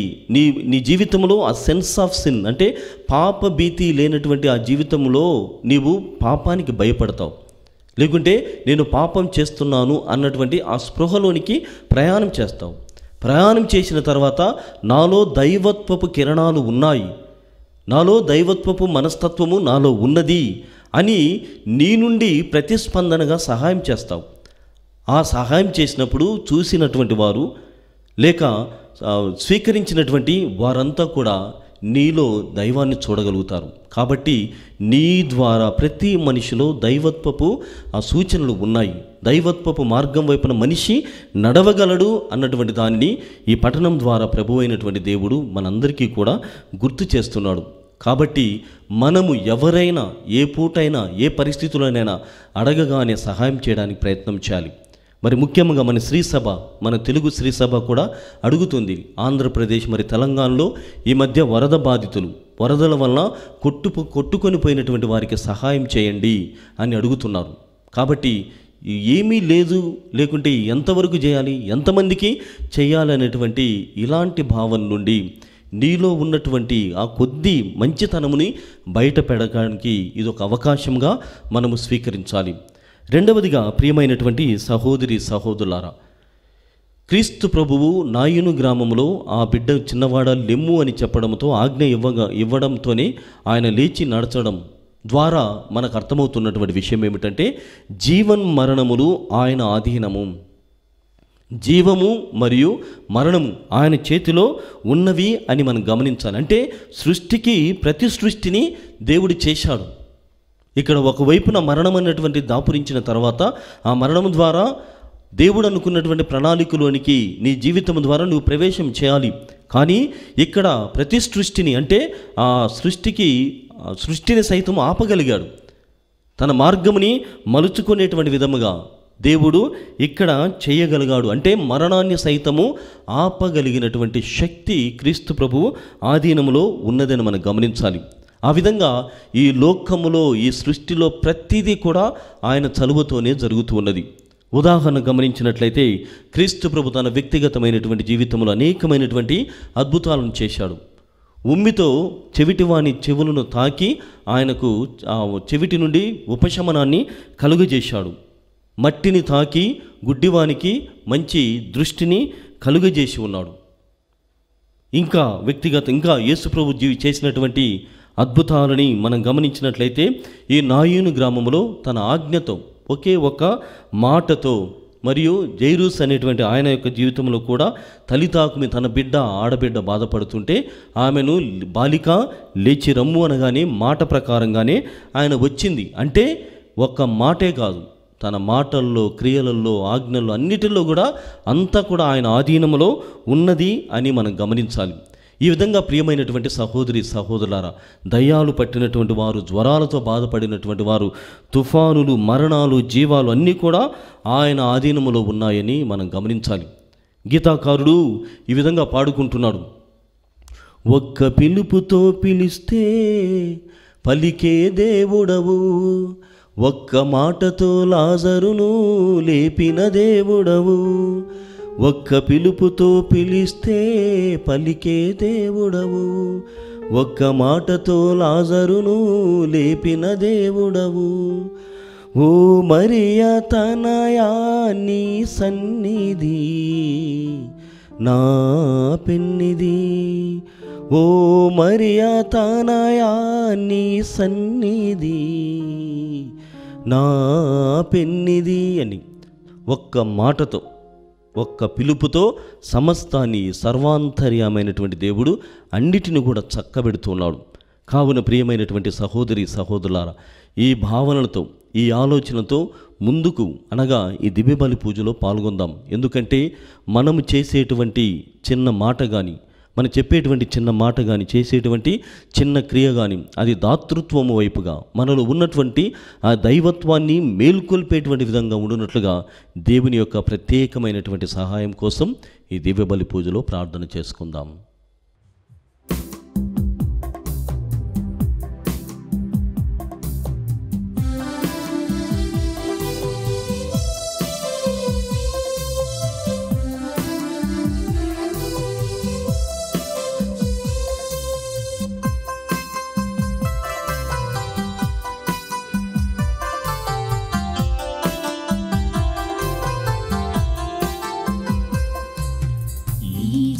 నీ జీవితంలో ఆ సెన్స్ ఆఫ్ సిన్, అంటే పాప భీతి లేనటువంటి ఆ జీవితంలో నీవు పాపానికి భయపడతావు, లేకుంటే నేను పాపం చేస్తున్నాను అన్నటువంటి ఆ స్పృహలోనికి ప్రయాణం చేస్తావు. ప్రయాణం చేసిన తర్వాత నాలో దైవత్వపు కిరణాలు ఉన్నాయి, నాలో దైవత్వపు మనస్తత్వము నాలో ఉన్నది అని నీ నుండి ప్రతిస్పందనగా సహాయం చేస్తావు. ఆ సహాయం చేసినప్పుడు చూసినటువంటి వారు లేక స్వీకరించినటువంటి వారంతా కూడా నీలో దైవాన్ని చూడగలుగుతారు. కాబట్టి నీ ద్వారా ప్రతి మనిషిలో దైవత్వపు ఆ సూచనలు ఉన్నాయి. దైవత్వపు మార్గం వైపున మనిషి నడవగలడు అన్నటువంటి దాన్ని ఈ పఠనం ద్వారా ప్రభు అయినటువంటి దేవుడు మనందరికీ కూడా గుర్తు చేస్తున్నాడు. కాబట్టి మనము ఎవరైనా ఏ పూటైనా ఏ పరిస్థితుల్లోనైనా అడగగానే సహాయం చేయడానికి ప్రయత్నం చేయాలి. మరి ముఖ్యంగా మన శ్రీసభ, మన తెలుగు శ్రీసభ కూడా అడుగుతుంది. ఆంధ్రప్రదేశ్ మరి తెలంగాణలో ఈ మధ్య వరద బాధితులు, వరదల వల్ల కొట్టుకొని పోయినటువంటి వారికి సహాయం చేయండి అని అడుగుతున్నారు. కాబట్టి ఏమీ లేదు, లేకుంటే ఎంతవరకు చేయాలి, ఎంతమందికి చేయాలి అనేటువంటి ఇలాంటి భావన నుండి నీలో ఉన్నటువంటి ఆ కొద్ది మంచితనముని బయట పెడడానికి ఇది ఒక అవకాశంగా మనము స్వీకరించాలి. రెండవదిగా ప్రియమైనటువంటి సహోదరి సహోదరులారా, క్రీస్తు ప్రభువు నాయును గ్రామంలో ఆ బిడ్డ చిన్నవాడ లెమ్ము అని చెప్పడంతో ఆజ్ఞ ఇవ్వడంతోనే ఆయన లేచి నడచడం ద్వారా మనకు అర్థమవుతున్నటువంటి విషయం ఏమిటంటే జీవన్ మరణములు ఆయన ఆధీనము, జీవము మరియు మరణము ఆయన చేతిలో ఉన్నవి అని మనం గమనించాలి. అంటే సృష్టికి ప్రతి సృష్టిని దేవుడు చేశాడు. ఇక్కడ ఒకవైపున మరణం అన్నటువంటి దాపురించిన తర్వాత ఆ మరణం ద్వారా దేవుడు అనుకున్నటువంటి ప్రణాళికలోనికి నీ జీవితం ద్వారా నువ్వు ప్రవేశం చేయాలి. కానీ ఇక్కడ ప్రతి సృష్టిని, అంటే ఆ సృష్టిని సైతం ఆపగలిగాడు. తన మార్గముని మలుచుకునేటువంటి విధముగా దేవుడు ఇక్కడ చేయగలిగాడు. అంటే మరణాన్ని సైతము ఆపగలిగినటువంటి శక్తి క్రీస్తు ప్రభువు ఆధీనములో ఉన్నదని మనం గమనించాలి. ఆ విధంగా ఈ లోకములో, ఈ సృష్టిలో ప్రతిదీ కూడా ఆయన చలువతోనే జరుగుతూ ఉన్నది. ఉదాహరణ గమనించినట్లయితే క్రీస్తు ప్రభు తన వ్యక్తిగతమైనటువంటి జీవితంలో అనేకమైనటువంటి అద్భుతాలను చేశాడు. ఉమ్మితో చెవిటివాని చెవులను తాకి ఆయనకు ఆ చెవిటి నుండి ఉపశమనాన్ని కలుగజేశాడు. మట్టిని తాకి గుడ్డివానికి మంచి దృష్టిని కలుగజేసి ఉన్నాడు. ఇంకా యేసుప్రభు చేసినటువంటి అద్భుతాలని మనం గమనించినట్లయితే ఈ నాయూను గ్రామంలో తన ఆజ్ఞతో, ఒకే ఒక మాటతో, మరియు జైరూస్ అనేటువంటి ఆయన యొక్క జీవితంలో కూడా తలితాకుమి తన ఆడబిడ్డ బాధపడుతుంటే ఆమెను బాలిక లేచి రమ్ము అనగానే మాట ప్రకారంగానే ఆయన వచ్చింది. అంటే ఒక్క మాటే కాదు, తన మాటల్లో, క్రియలలో, ఆజ్ఞల్లో అన్నిటిలో కూడా అంతా కూడా ఆయన ఆధీనంలో ఉన్నది అని మనం గమనించాలి. ఈ విధంగా ప్రియమైనటువంటి సహోదరి సహోదరులారా, దయ్యాలు పట్టినటువంటి వారు, జ్వరాలతో బాధపడినటువంటి వారు, తుఫానులు, మరణాలు, జీవాలు అన్నీ కూడా ఆయన ఆధీనములో ఉన్నాయని మనం గమనించాలి. గీతాకారుడు ఈ విధంగా పాడుకుంటున్నాడు. ఒక్క పిలుపుతో పిలిస్తే పలికే దేవుడవు, ఒక్క మాటతో లాజరును లేపిన దేవుడవు, ఒక్క పిలుపుతో పిలిస్తే పలికే దేవుడవు, ఒక్క మాటతో లాజరును లేపిన దేవుడవు. ఓ మరియా తనయా నీ సన్నిధి నా పెన్నిది, ఓ మరియా తనయా నీ సన్నిధి నా పెన్నిది అని ఒక్క మాటతో, ఒక్క పిలుపుతో సమస్తాన్ని, సర్వాంతర్యమైనటువంటి దేవుడు అన్నిటిని కూడా చక్కబెడుతున్నాడు. కావున ప్రియమైనటువంటి సహోదరి సహోదరులారా, ఈ భావనలతో, ఈ ఆలోచనతో ముందుకు అనగా ఈ దివ్యబలి పూజలో పాల్గొందాం. ఎందుకంటే మనము చేసేటువంటి చిన్న మాట కానీ, మనం చెప్పేటువంటి చిన్న మాట కానీ, చేసేటువంటి చిన్న క్రియ కానీ అది దాతృత్వము వైపుగా మనలో ఉన్నటువంటి ఆ దైవత్వాన్ని మేల్కొల్పేటువంటి విధంగా ఉండునట్లుగా దేవుని యొక్క ప్రత్యేకమైనటువంటి సహాయం కోసం ఈ దివ్యబలి పూజలో ప్రార్థన చేసుకుందాం.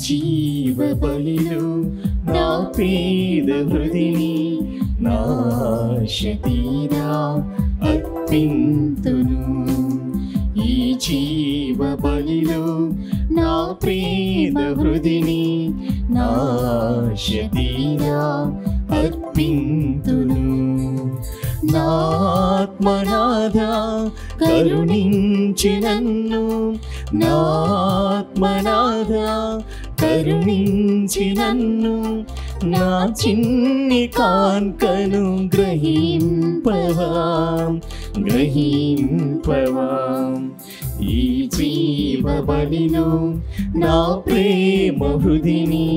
జీవబలిలో నా పేద హృదిని నాశతీరా అర్పింతును. ఈ జీవబలిలో నా పేద హృదిని నాశతీరా అర్పింతును. నా ఆత్మనాథ కరుణించి నన్ను, నా ఆత్మనాథ కరుణించి నన్ను, నా చిన్ని కాంకను గ్రహింపవా. ఈ జీవబలిలో నా ప్రేమ హృదిని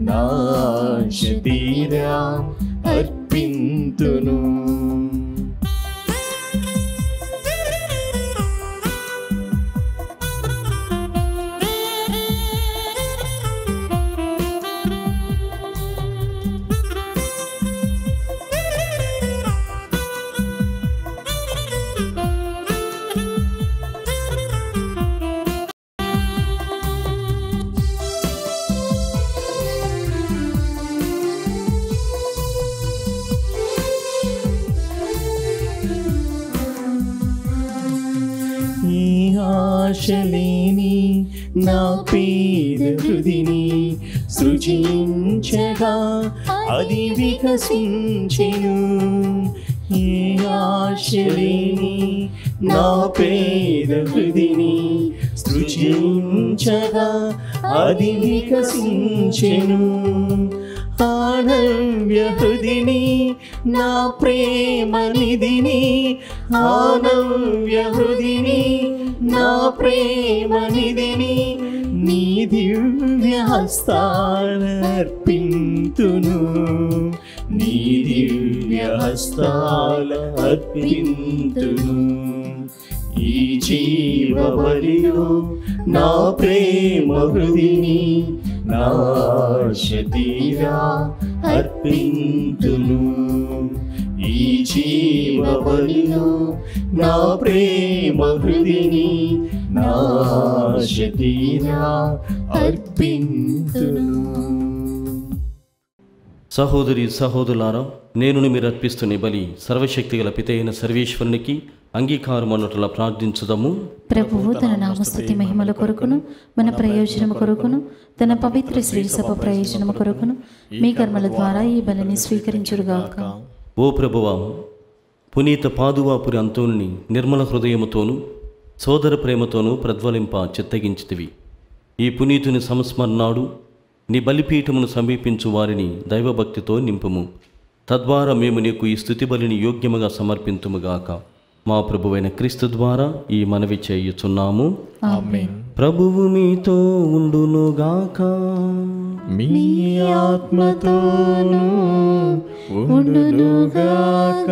నాశతీరా అర్పింతును. ఆశలేని నా పేద హృదిని సృజించగా అది వికసించెను. ఏ ఆశలేని నా పేద హృదిని సృజించగా అది వికసించెను. ఆనవ్య హృదిని నా ప్రేమ నిధిని, ఆనవ్య హృదిని నా ప్రేమ నిధిని, నీ దివ్య హస్తాలర్పింతును, నీ దివ్య హస్తాలర్పింతును. ఈ జీవ బలిలో నా ప్రేమ హృదిని నా శతీరా అర్పింతును. ఈ జీవ బలిలో నా ప్రేమ హృదిని నా శతీరా అర్పింతును. సహోదరి సహోదరులారా, నేను మీరు అర్పిస్తున్న బలి సర్వశక్తిగల పితైన సర్వేశ్వరునికి అంగీకారం అన్నట్లా ప్రార్థించుదాము. ప్రభువు తన నామస్తుతి మహిమల కొరకును మన ప్రయోజనము కొరకును తన పవిత్ర శ్రీ సభ ప్రయోజనము కొరకును మీ కర్మల ద్వారా ఈ బలిని స్వీకరించుడుగాక. ఓ ప్రభువా, పునీత పాదువాపురి అంతోని నిర్మల హృదయముతోనూ సోదర ప్రేమతోనూ ప్రజ్వలింప చిత్తగించితివి. ఈ పునీతుని సంస్మరణాడు నీ బలిపీఠమును సమీపించు వారిని దైవభక్తితో నింపుము. తద్వారా మేము నీకు ఈ స్తుతి బలిని యోగ్యముగా సమర్పింతుముగాక. మా ప్రభువైన క్రీస్తు ద్వారా ఈ మనవి చేయుచున్నాము. ఆమేన్. ప్రభువు మీతో ఉండునుగాక. మీ ఆత్మతోనూ ఉండునుగాక.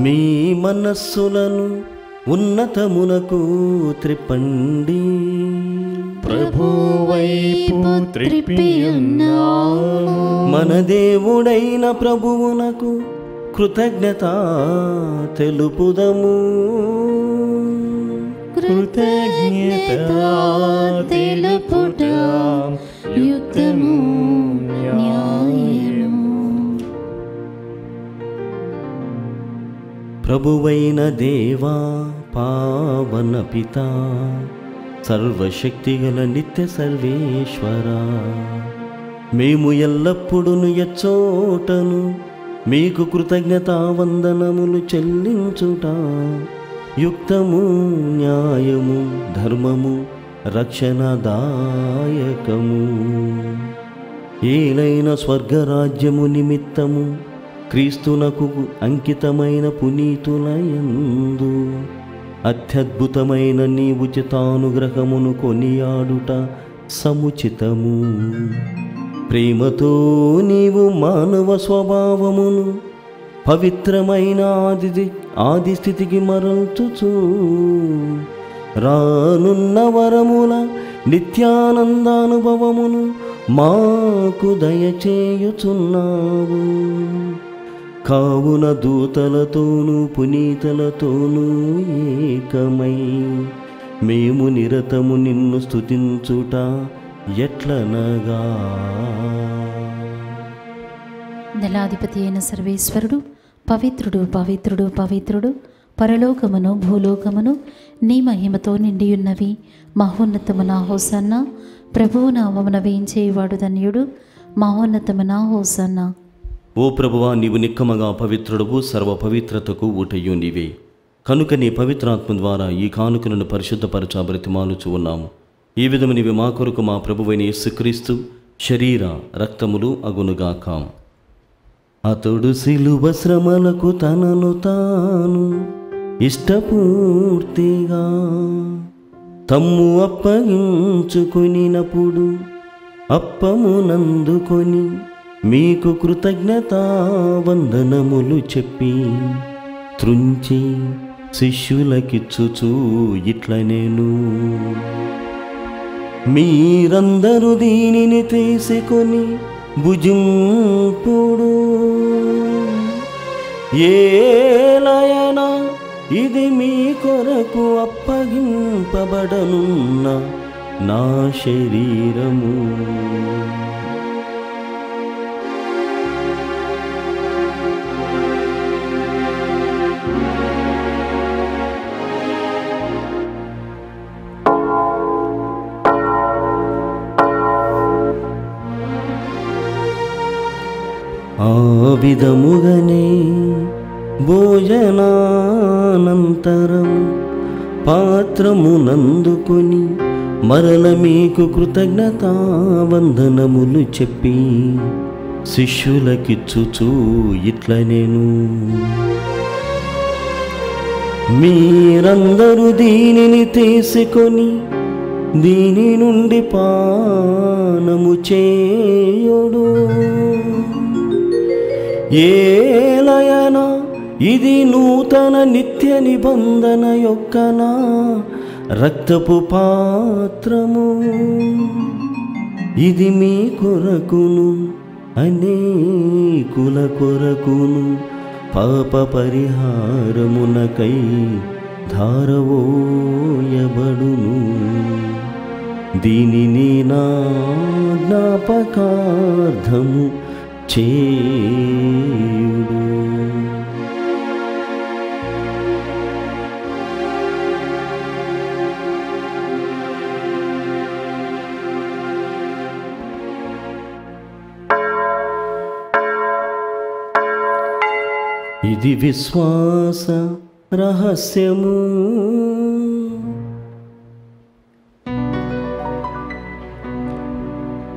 మీ మనస్సులను ఉన్నతమునకు త్రిప్పండి. ప్రభువైపు త్రిప్పియున్నాము. మన దేవుడైన ప్రభువునకు కృతజ్ఞత తెలుపుదము. కృతజ్ఞత తెలుపుట యుక్తము న్యాయము. ప్రభువైన దేవా, పావన పిత, సర్వశక్తిగల నిత్య సర్వేశ్వర, మేము ఎల్లప్పుడూ ఎచ్చోటను మీకు కృతజ్ఞతా వందనములు చెల్లించుట యుక్తము, న్యాయము, ధర్మము, రక్షణదాయకము. ఏలైన స్వర్గరాజ్యము నిమిత్తము క్రీస్తునకు అంకితమైన పునీతులయందు అత్యద్భుతమైన నీ ఉచితానుగ్రహమును కొనియాడుట సముచితము. ప్రేమతో నీవు మానవ స్వభావమును పవిత్రమైన ఆది స్థితికి మరల్చుచు రానున్న వరముల నిత్యానందానుభవమును మాకు దయచేయుచున్నావు. కావున దూతలతోనూ పునీతులతోనూ ఏకమై మేము నిరతము నిన్ను స్తుతించుట ఎట్లనగా. దళాధిపతి అయిన సర్వేశ్వరుడు పవిత్రుడు పవిత్రుడు పవిత్రుడు, పరలోకమును భూలోకమును నీ మహిమతో నిండియున్నవి. మహోన్నతమున హోసన్న. ప్రభువు నామమున వేయించేవాడు ధన్యుడు. మహోన్నతమున హోసన్న. ఓ ప్రభువా, నీవు నిక్కమగా పవిత్రుడవు, సర్వ పవిత్రతకు ఊటయు నీవే. కనుక నీ పవిత్రాత్మ ద్వారా ఈ కానుకలను పరిశుద్ధపరచ బ్రతిమాలుచు ఉన్నాము. ఈ విధము నీవి మా కొరకు మా ప్రభువైన యేసుక్రీస్తు శరీర రక్తములు అగునుగాక. అతడు శిలువ శ్రమలకు తనను తాను ఇష్టపూర్తిగా తమ్ము అప్పగించుకొనినప్పుడు అప్పమునందుకొని మీకు కృతజ్ఞతా వందనములు చెప్పి త్రుంచి శిష్యులకిచ్చుచూ ఇట్లనేను. మీరందరూ దీనిని తీసుకొని భుజింపుడు. ఏలయనా ఇది మీ కొరకు అప్పగింపబడనున్న నా శరీరము. ఆ విధముగనే భోజనానంతరం పాత్రమునందుకొని మరల మీకు కృతజ్ఞతా వందనములు చెప్పి శిష్యులకిచ్చుచూ ఇట్ల నేను, మీరందరూ దీనిని తీసుకొని దీని నుండి పానము చేయుడు. ఏలయన ఇది నూతన నిత్య నిబంధన యొక్క నా రక్తపు పాత్రము. ఇది మీ కొరకును అనేకుల కొరకును పాప పరిహారమునకై ధారవోయబడును. దీనిని నా జ్ఞాపకార్థము చేయుడు. ఇది విశ్వాస రహస్యము.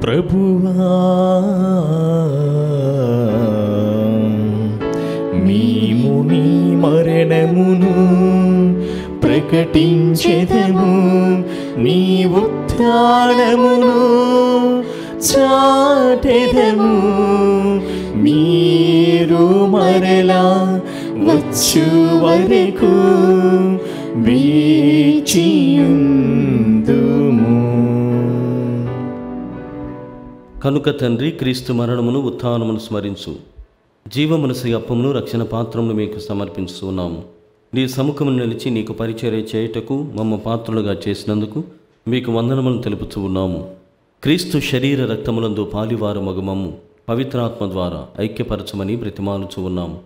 ప్రభువా మేము నీ మరణమును ప్రకటించెదము, నీ ఉత్థానమును చాటెదము. మీరు మరలా వచ్చు వరకు వేచియుందుము. కనుక తండ్రి, క్రీస్తు మరణమును ఉత్థానమును స్మరించు, జీవమనసు అప్పమును రక్షణ పాత్రమును మీకు సమర్పించుతున్నాము. నీ సముఖమును నిలిచి నీకు పరిచర్య చేయుటకు మమ్మ పాత్రులుగా చేసినందుకు మీకు వందనములను తెలుపుతూ ఉన్నాము. క్రీస్తు శరీర రక్తములందు పాలివారు మగుమమ్ము పవిత్రాత్మ ద్వారా ఐక్యపరచమని బ్రతిమాలుచూ ఉన్నాము.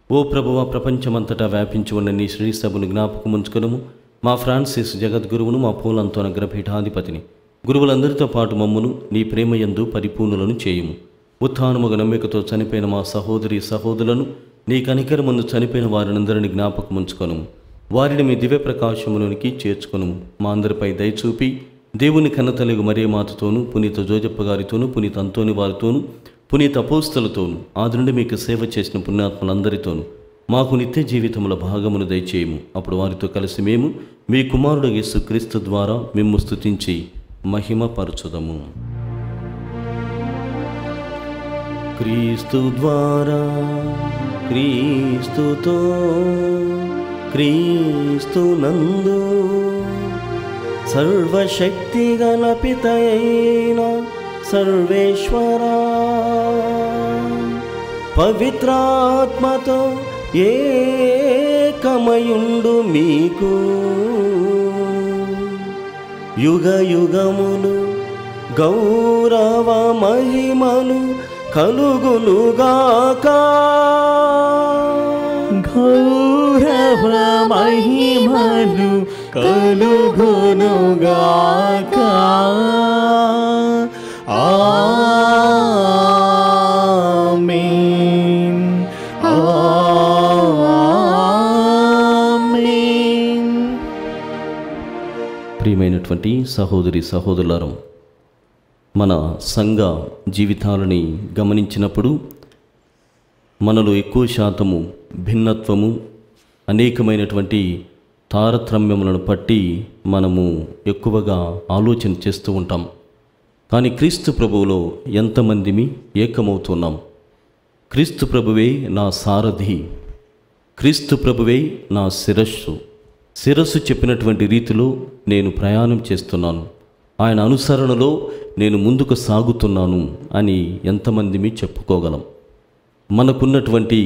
ఓ ప్రభువ, ప్రపంచమంతటా వ్యాపించి ఉన్న నీ శ్రీ సభను జ్ఞాపకముంచుకునము. మా ఫ్రాన్సిస్ జగద్గురువును, మా పూలంతో నగ్రపీఠాధిపతిని, గురువులందరితో పాటు మమ్మును నీ ప్రేమయందు పరిపూర్ణులను చేయుము. ఉత్థానముగ నమ్మికతో చనిపోయిన మా సహోదరి సహోదరులను, నీ కనికరమందు చనిపోయిన వారినందరినీ జ్ఞాపకముంచుకొనుము. వారిని మీ దివ్య ప్రకాశములోనికి చేర్చుకొనుము. మా అందరిపై దయచూపి దేవుని కన్నతలుగు మరియ మాతతోనూ, పునీత జోజప్ప గారితోనూ, పునీత అంతోని వారితోనూ, పునీత అపోస్తలతోనూ, ఆది నుండి మీకు సేవ చేసిన పుణ్యాత్మలందరితోనూ మాకు నిత్య జీవితముల భాగమును దయచేయము. అప్పుడు వారితో కలిసి మేము మీ కుమారుడు యేసుక్రీస్తు ద్వారా మిమ్ము స్తుతించి మహిమపరచుదము. క్రీస్తు ద్వారా, క్రీస్తుతో, క్రీస్తు నందు సర్వశక్తి గల పితయైన సర్వేశ్వరా, పవిత్రాత్మతో ఏకమయుండు మీకు యుగ యుగములు గౌరవ మహిమలు కలుగునుగాక. గౌరవ మహిమలు కలుగునుగాక. ఆమేన్. ఆమేన్. ప్రియమైనటువంటి సహోదరి సహోదరులారా, మన సంఘ జీవితాలని గమనించినప్పుడు మనలో ఎక్కువ శాతము భిన్నత్వము, అనేకమైనటువంటి తారతమ్యములను పట్టి మనము ఎక్కువగా ఆలోచన చేస్తూ ఉంటాం. కానీ క్రీస్తు ప్రభువులో ఎంతమందిమి ఏకమవుతున్నాం? క్రీస్తు ప్రభువే నా సారథి, క్రీస్తు ప్రభువే నా శిరస్సు. శిరస్సు చెప్పినటువంటి రీతిలో నేను ప్రయాణం చేస్తున్నాను, ఆయన అనుసరణలో నేను ముందుకు సాగుతున్నాను అని ఎంతమందిమి చెప్పుకోగలం? మనకున్నటువంటి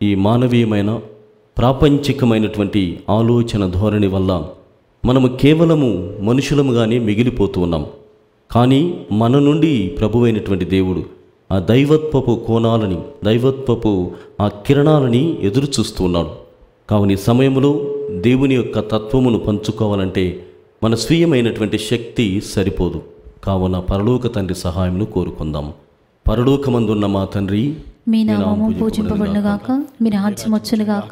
ఈ మానవీయమైన ప్రాపంచికమైనటువంటి ఆలోచన ధోరణి వల్ల మనము కేవలము మనుషులముగానే మిగిలిపోతూ ఉన్నాం. కానీ మన నుండి ప్రభువైనటువంటి దేవుడు ఆ దైవత్వపు కోణాలని, దైవత్వపు ఆ కిరణాలని ఎదురు చూస్తూ ఉన్నాడు. కావున ఈ సమయంలో దేవుని యొక్క తత్వమును పంచుకోవాలంటే మన స్వీయమైనటువంటి శక్తి సరిపోదు. కావున పరలోక తండ్రి సహాయమును కోరుకుందాం. పరలోకమందున్న మా తండ్రి, మీ నామము పూజింపబడునుగాక, మీ రాజ్యం వచ్చునుగాక,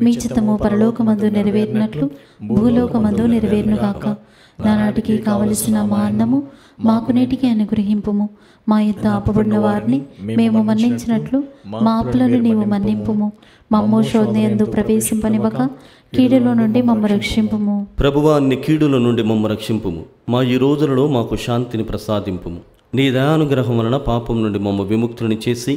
మీ చిత్తము పరలోకమందు నెరవేరినట్లు భూలోకమందు నెరవేరునుగాక. నానాటికి కావలసిన మా అన్నము మాకు నేటికి అనుగ్రహింపుము. మా యొద్ద అప్పబడిన వారిని మేము మన్నించినట్లు మా అప్పులను నీవు మన్నింపుము. మమ్ము శోధనయందు ప్రవేశింపనివ్వక కీడులో నుండి మమ్మ రక్షింపుము. ప్రభువా, అన్ని కీడుల నుండి మమ్మ రక్షింపుము. మా ఈ రోజులలో మాకు శాంతిని ప్రసాదింపుము. నీ దయానుగ్రహం వలన పాపం నుండి మమ్మ విముక్తుని చేసి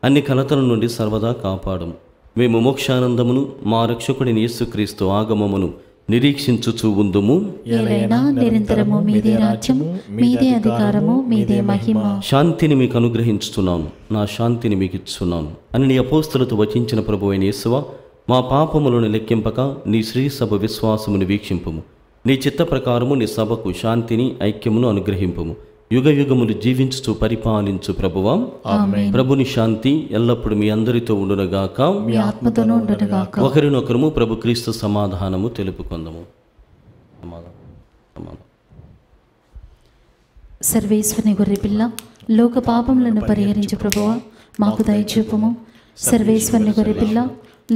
అన్ని కలతల నుండి సర్వదా కాపాడము. మేము మోక్షానందమును మా రక్షకుడిని యేసుక్రీస్తు ఆగమమును నిరీక్షించుచూ ఉందుము. ఏలైనా నిరంతరము మీదే రాజ్యము, మీదే అధికారము, మీదే మహిమ. శాంతిని మీకు అనుగ్రహించుతున్నాను, నా శాంతిని మీకు ఇస్తున్నాను అని నీ అపోస్తలతో వచించిన ప్రభువైన యేసువా, మా పాపములను లెక్కింపక నీ శ్రీ సభ విశ్వాసమును వీక్షింపుము. నీ చిత్త ప్రకారము నీ సభకు శాంతిని ఐక్యమును అనుగ్రహింపుము. యుగ యుగములు జీవించుతూ పరిపాలించు ప్రభువా. ప్రభుని శాంతి ఎల్లప్పుడు మీ అందరితో ఉండునుగాక, మీ ఆత్మతోనూ ఉండునుగాక. ఒకరినొకరము ప్రభు క్రీస్తు సమాధానము తెలుపుకుందాము. సర్వేశ్వరుని గొర్రెపిల్ల, లోక పాపములను పరిహరించు ప్రభువా, మాకు దయచూపుము. సర్వేశ్వరుని గొర్రెపిల్ల,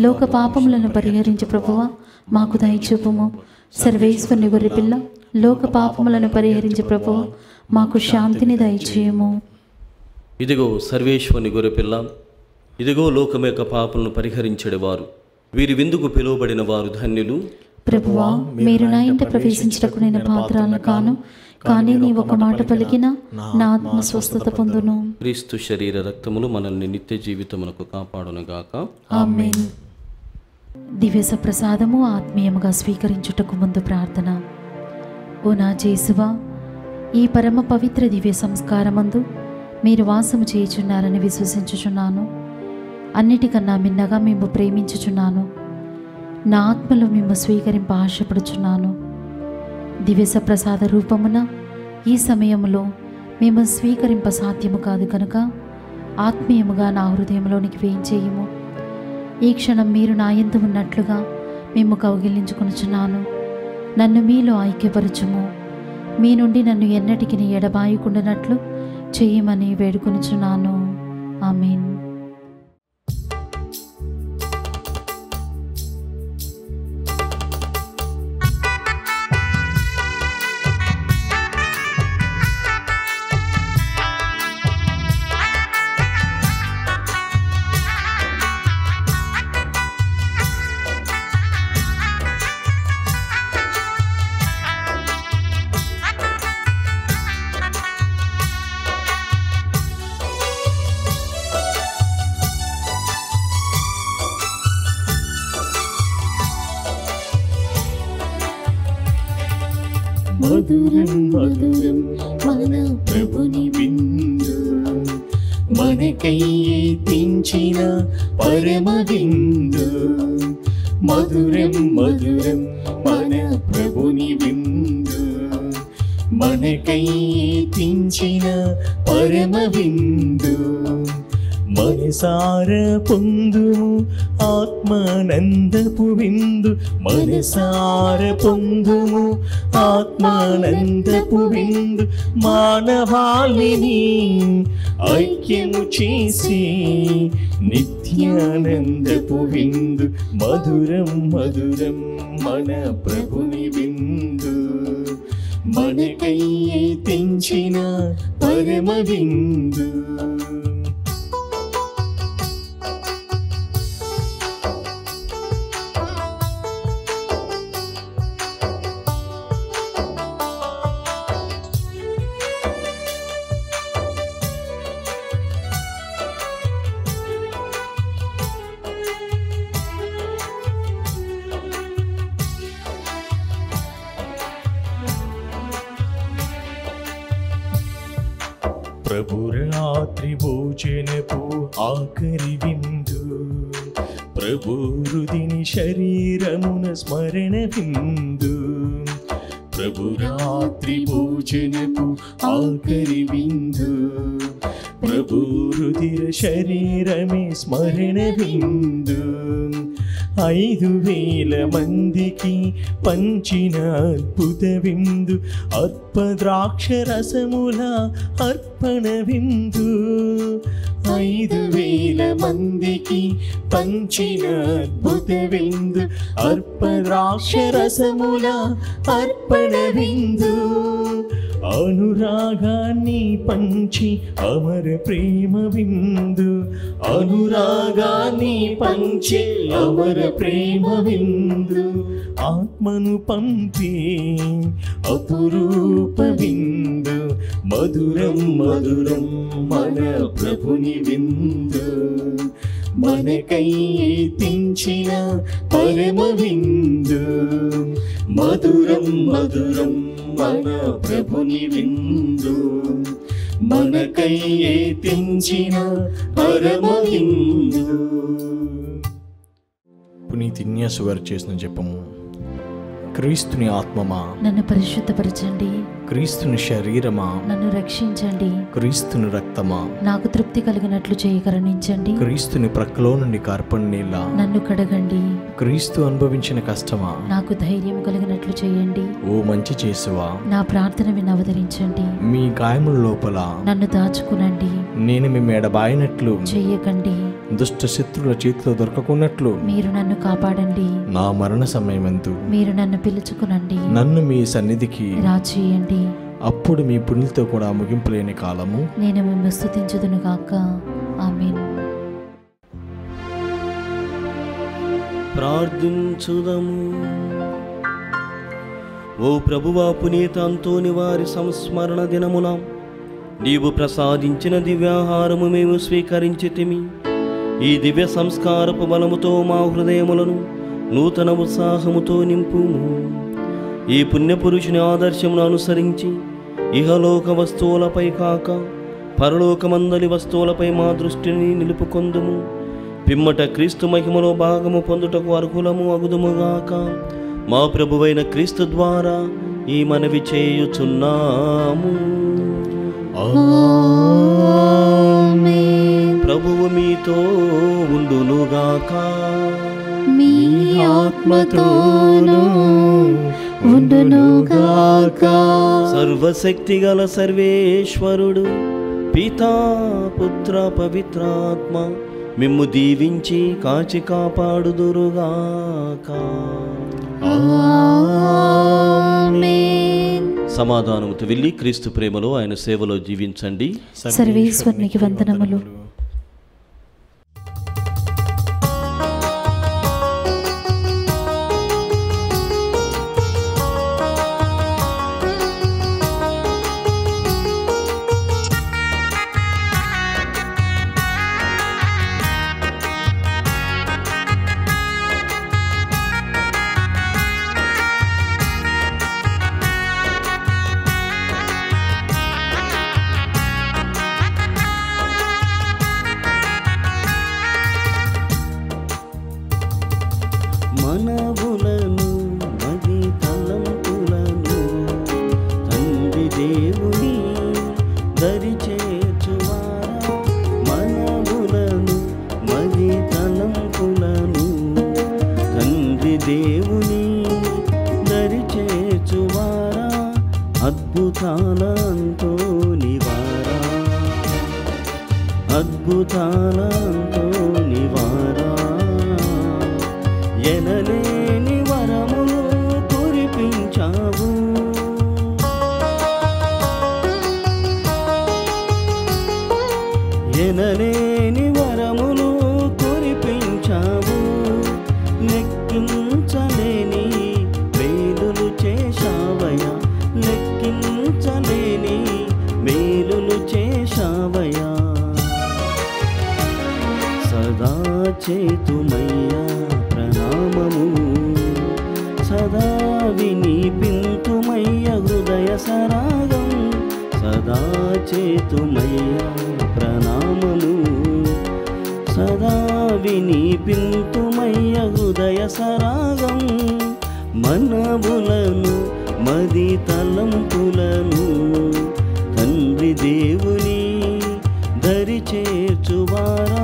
లోక పాపములను పరిహరించు ప్రభువా, మాకు దయచూపుము. సర్వేశ్వరుని గొర్రెపిల్ల, లోక పాపములను పరిహరించు ప్రభువా, మాకు శాంతిని దయచేయము. ఇదిగో సర్వేశ్వరుని గొర్రెపిల్ల, ఇదిగో లోకం యొక్క పాపలను పరిహరించేవారు, వీరి విందుకు పిలువబడిన వారు ధన్యులు. ప్రభువా, మీరు నా ఇంట ప్రవేశించటకు నేను పాత్రను కాను, కానీ నీ ఒక మాట పలికినా నా ఆత్మ స్వస్థత పొందును. క్రీస్తు శరీర రక్తములు మనల్ని నిత్య జీవితమునకు కాపాడునుగాక. ఆమేన్. దివ్య ప్రసాదము ఆత్మీయముగా స్వీకరించుటకు ముందు ప్రార్థన. ఓ నా యేసువా, ఈ పరమ పవిత్ర దివ్య సంస్కారమందు మీరు వాసము చేయుచున్నారని విశ్వసించుచున్నాను. అన్నిటికన్నా మిన్నగా మేము ప్రేమించుచున్నాను. నా ఆత్మలో మేము స్వీకరింప ఆశపడుచున్నాను. దివ్య ప్రసాద రూపమున ఈ సమయంలో మేము స్వీకరింప సాధ్యము కాదు కనుక ఆత్మీయముగా నా హృదయంలోనికి వేయించేయము. ఈ క్షణం మీరు నా యందు ఉన్నట్లుగా మేము కౌగిలించుకొనుచున్నాను. నన్ను మీలో ఐక్యపరచుము. మీ నుండి నన్ను ఎన్నటికి ఎడబాయకుండానట్లు చేయమని వేడుకొనుచున్నాను. ఆమేన్. మధురం మధురం మన ప్రభుని విందు, మనకై తెంచిన పరమ విందు. మధురం మధురం మన ప్రభుని విందు, మనకై తెంచిన పరమ విందు. మనసార పొందుము ఆత్మానందపు విందు, మనసార పొందుము ఆత్మానందపు విందు. మానవాళిని ఐక్యము చేసి నిత్యానందపు విందు. మధురం మధురం మన ప్రభుని విందు, మనకై తెంచిన పరమ విందు. ప్రభు రాత్రి భోజనపు ఆఖరి విందు, ప్రభు రుదిని శరీరమున స్మరణ విందు. ప్రభు రాత్రి భోజనపు ఆఖరి విందు, ప్రభు రుదిర శరీరమే స్మరణ విందు. 5,000 మందికి పంచిన అద్భుత విందు, అద్భుత అల్పద్రాక్షరసముల అర్పణ విందు 5,000 మందికి పంచిన అద్భుత విందు అల్పద్రాక్షరసముల అర్పణ విందు అనురాగాన్ని పంచి అమర ప్రేమ విందు అనురాగాన్ని పంచి అమర ప్రేమ విందు ఆత్మను పంపి అపురూప విందు మధురం మధురం మన ప్రభుని విందు మనకై తెంచిన పరమ విందు మధురం మధురం మన ప్రభుని విందు మనకై తెంచిన పరమ విందు. పునీత్ ఇన్యాసు గారు చేసిన జపము. క్రీస్తుని ఆత్మమా నన్ను పరిశుద్ధపరచండి, క్రీస్తుని శరీరమా నన్ను రక్షించండి, క్రీస్తుని రక్తమా నాకు తృప్తి కలిగినట్లు చేయి కరుణించండి, క్రీస్తుని ప్రక్కలో నుండి కార్పణ నీళ్ళ నన్ను కడగండి, క్రీస్తు అనుభవించిన కష్టమా నాకు ధైర్యం కలిగినట్లు చేయండి, ఓ మంచి చేసువా నా ప్రార్థన విని అవతరించండి, మీ గాయముల లోపల నన్ను దాచుకునండి, నేను మీ మెడబాయినట్లు చెయ్యకండి, దుష్ట శత్రుల చేతిలో దొరకకున్నట్లు మీరు నన్ను కాపాడండి, నా మరణ సమయమందు మీరు నన్ను పిలుచుకునండి, నన్ను మీ సన్నిధికి రాచేయండి, అప్పుడు మీ పుణ్యులతో కూడా ముగింపులేని కాలము నేను మిమ్మల్ని స్తుతించుదును గాక. ఆమేన్. ప్రార్థించుదము. ఓ ప్రభువా, పునీత అంతోని వారి సంస్మరణ దినమున నీవు ప్రసాదించిన దివ్యాహారము మేము స్వీకరించితిమి. ఈ దివ్య సంస్కారపు బలముతో మా హృదయములను నూతన ఉత్సాహముతో నింపుము. ఈ పుణ్యపురుషుని ఆదర్శమును అనుసరించి ఇహలోక వస్తువులపై కాక పరలోకమందలి వస్తువులపై మా దృష్టిని నిలుపుకొందుము. పిమ్మట క్రీస్తు మహిమలో భాగము పొందుటకు అర్హులము అగుదుముగాక. మా ప్రభువైన క్రీస్తు ద్వారా ఈ మనవి చేయుచున్నాము. ప్రభువు మీతో ఉండునుగాక. మీ ఆత్మతోనూ ఉండునుగాక. సర్వశక్తిగల సర్వేశ్వరుడు పితా పుత్ర పవిత్రాత్మ మిమ్ము దీవించి కాచి కాపాడుదురుగాక. ఆమేన్. సమాధానముతో వెళ్ళి క్రీస్తు ప్రేమలో ఆయన సేవలో జీవించండి. సర్వేశ్వరునికి వందనములు. మనవులను మది తలంపులను తండ్రి దేవుని దరి చేర్చువారా. మనవులను మది తలంపులను తండ్రి దేవుని దరి చేర్చువారా. అద్భుతాలంతో నివారా, అద్భుతాలంతో నివారా. ఎనలేని వరములు కురిపించావు, ఎనలేని వరములు కురిపించావు. లెక్కించలేని మేలులు చేశావయ్యా, లెక్కించలేని మేలులు చేశావయ్యా. సదా చేతుమయ్యా ప్రణామము, సదా వినిపింతుమయ్య హృదయ సరాగం. సదా చేతుమయ్యా ప్రణామము, సదా వినిపింతుమయ్య హృదయ సరాగం. మనవులను మది తలంపులను తండ్రి దేవుని దరి చేర్చువారా.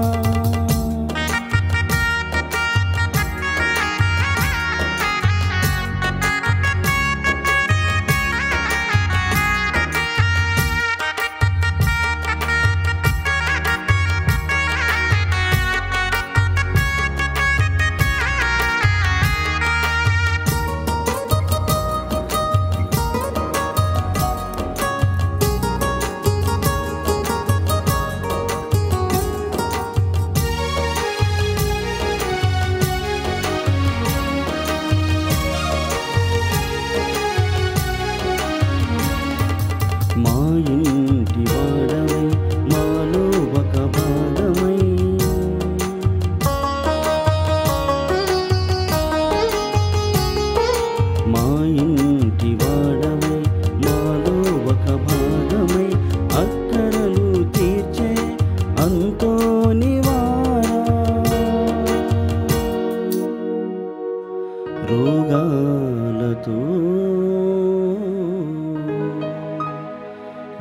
రోగాలతో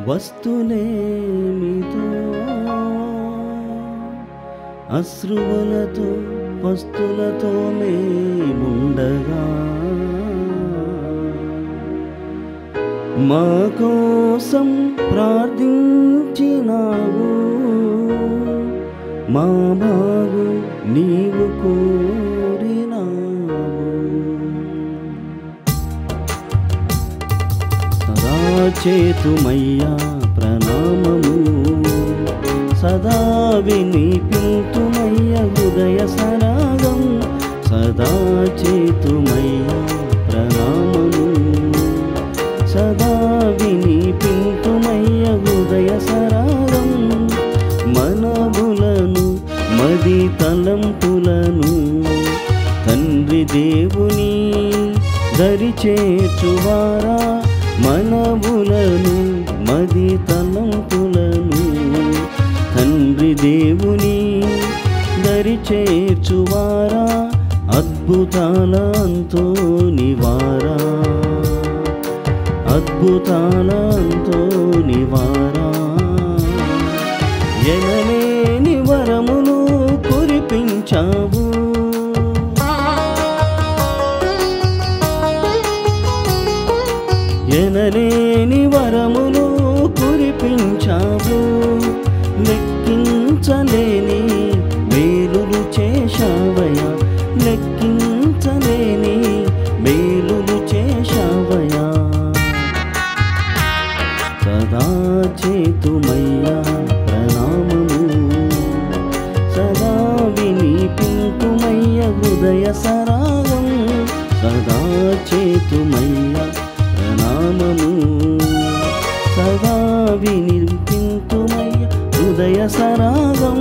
వస్తులేమితో అశ్రువులతో వస్తులతో మేముండగా మా కోసం ప్రార్థించినావు, మా బాగు నీవు కోరినావు. సదా చేతుమయ్యా ప్రణామము, సదా వినిపింతుమయ్య హృదయ సరాగం. సదా చేతుమయ్యా ప్రణామము, సదా వినిపింతుమయ్య హృదయ సరాగం. మనవులను మది తలంపులను తండ్రి దేవుని దరి చేర్చువారా, మనవులను మది తలంపులను తండ్రి దేవుని దరి చేర్చువారా, అద్భుతాల అంతోనివారా, అద్భుతాల అంతోనివారా. ఎనలేని వరమును కురిపించావు, ఎనలేని వరములు కురిపించావు. లెక్కించలేని మేలులు చేశావయ్యా, లెక్కించలేని మేలులు చేశావయ్యా. సదా చేతుమయ్యా ప్రణామము, సదా వినిపింతుమయ్య హృదయ సరాగం. సదా చేతుమయ్యా ప్రణామము, సదా వినిపింతుమయ్య హృదయ సరాగం.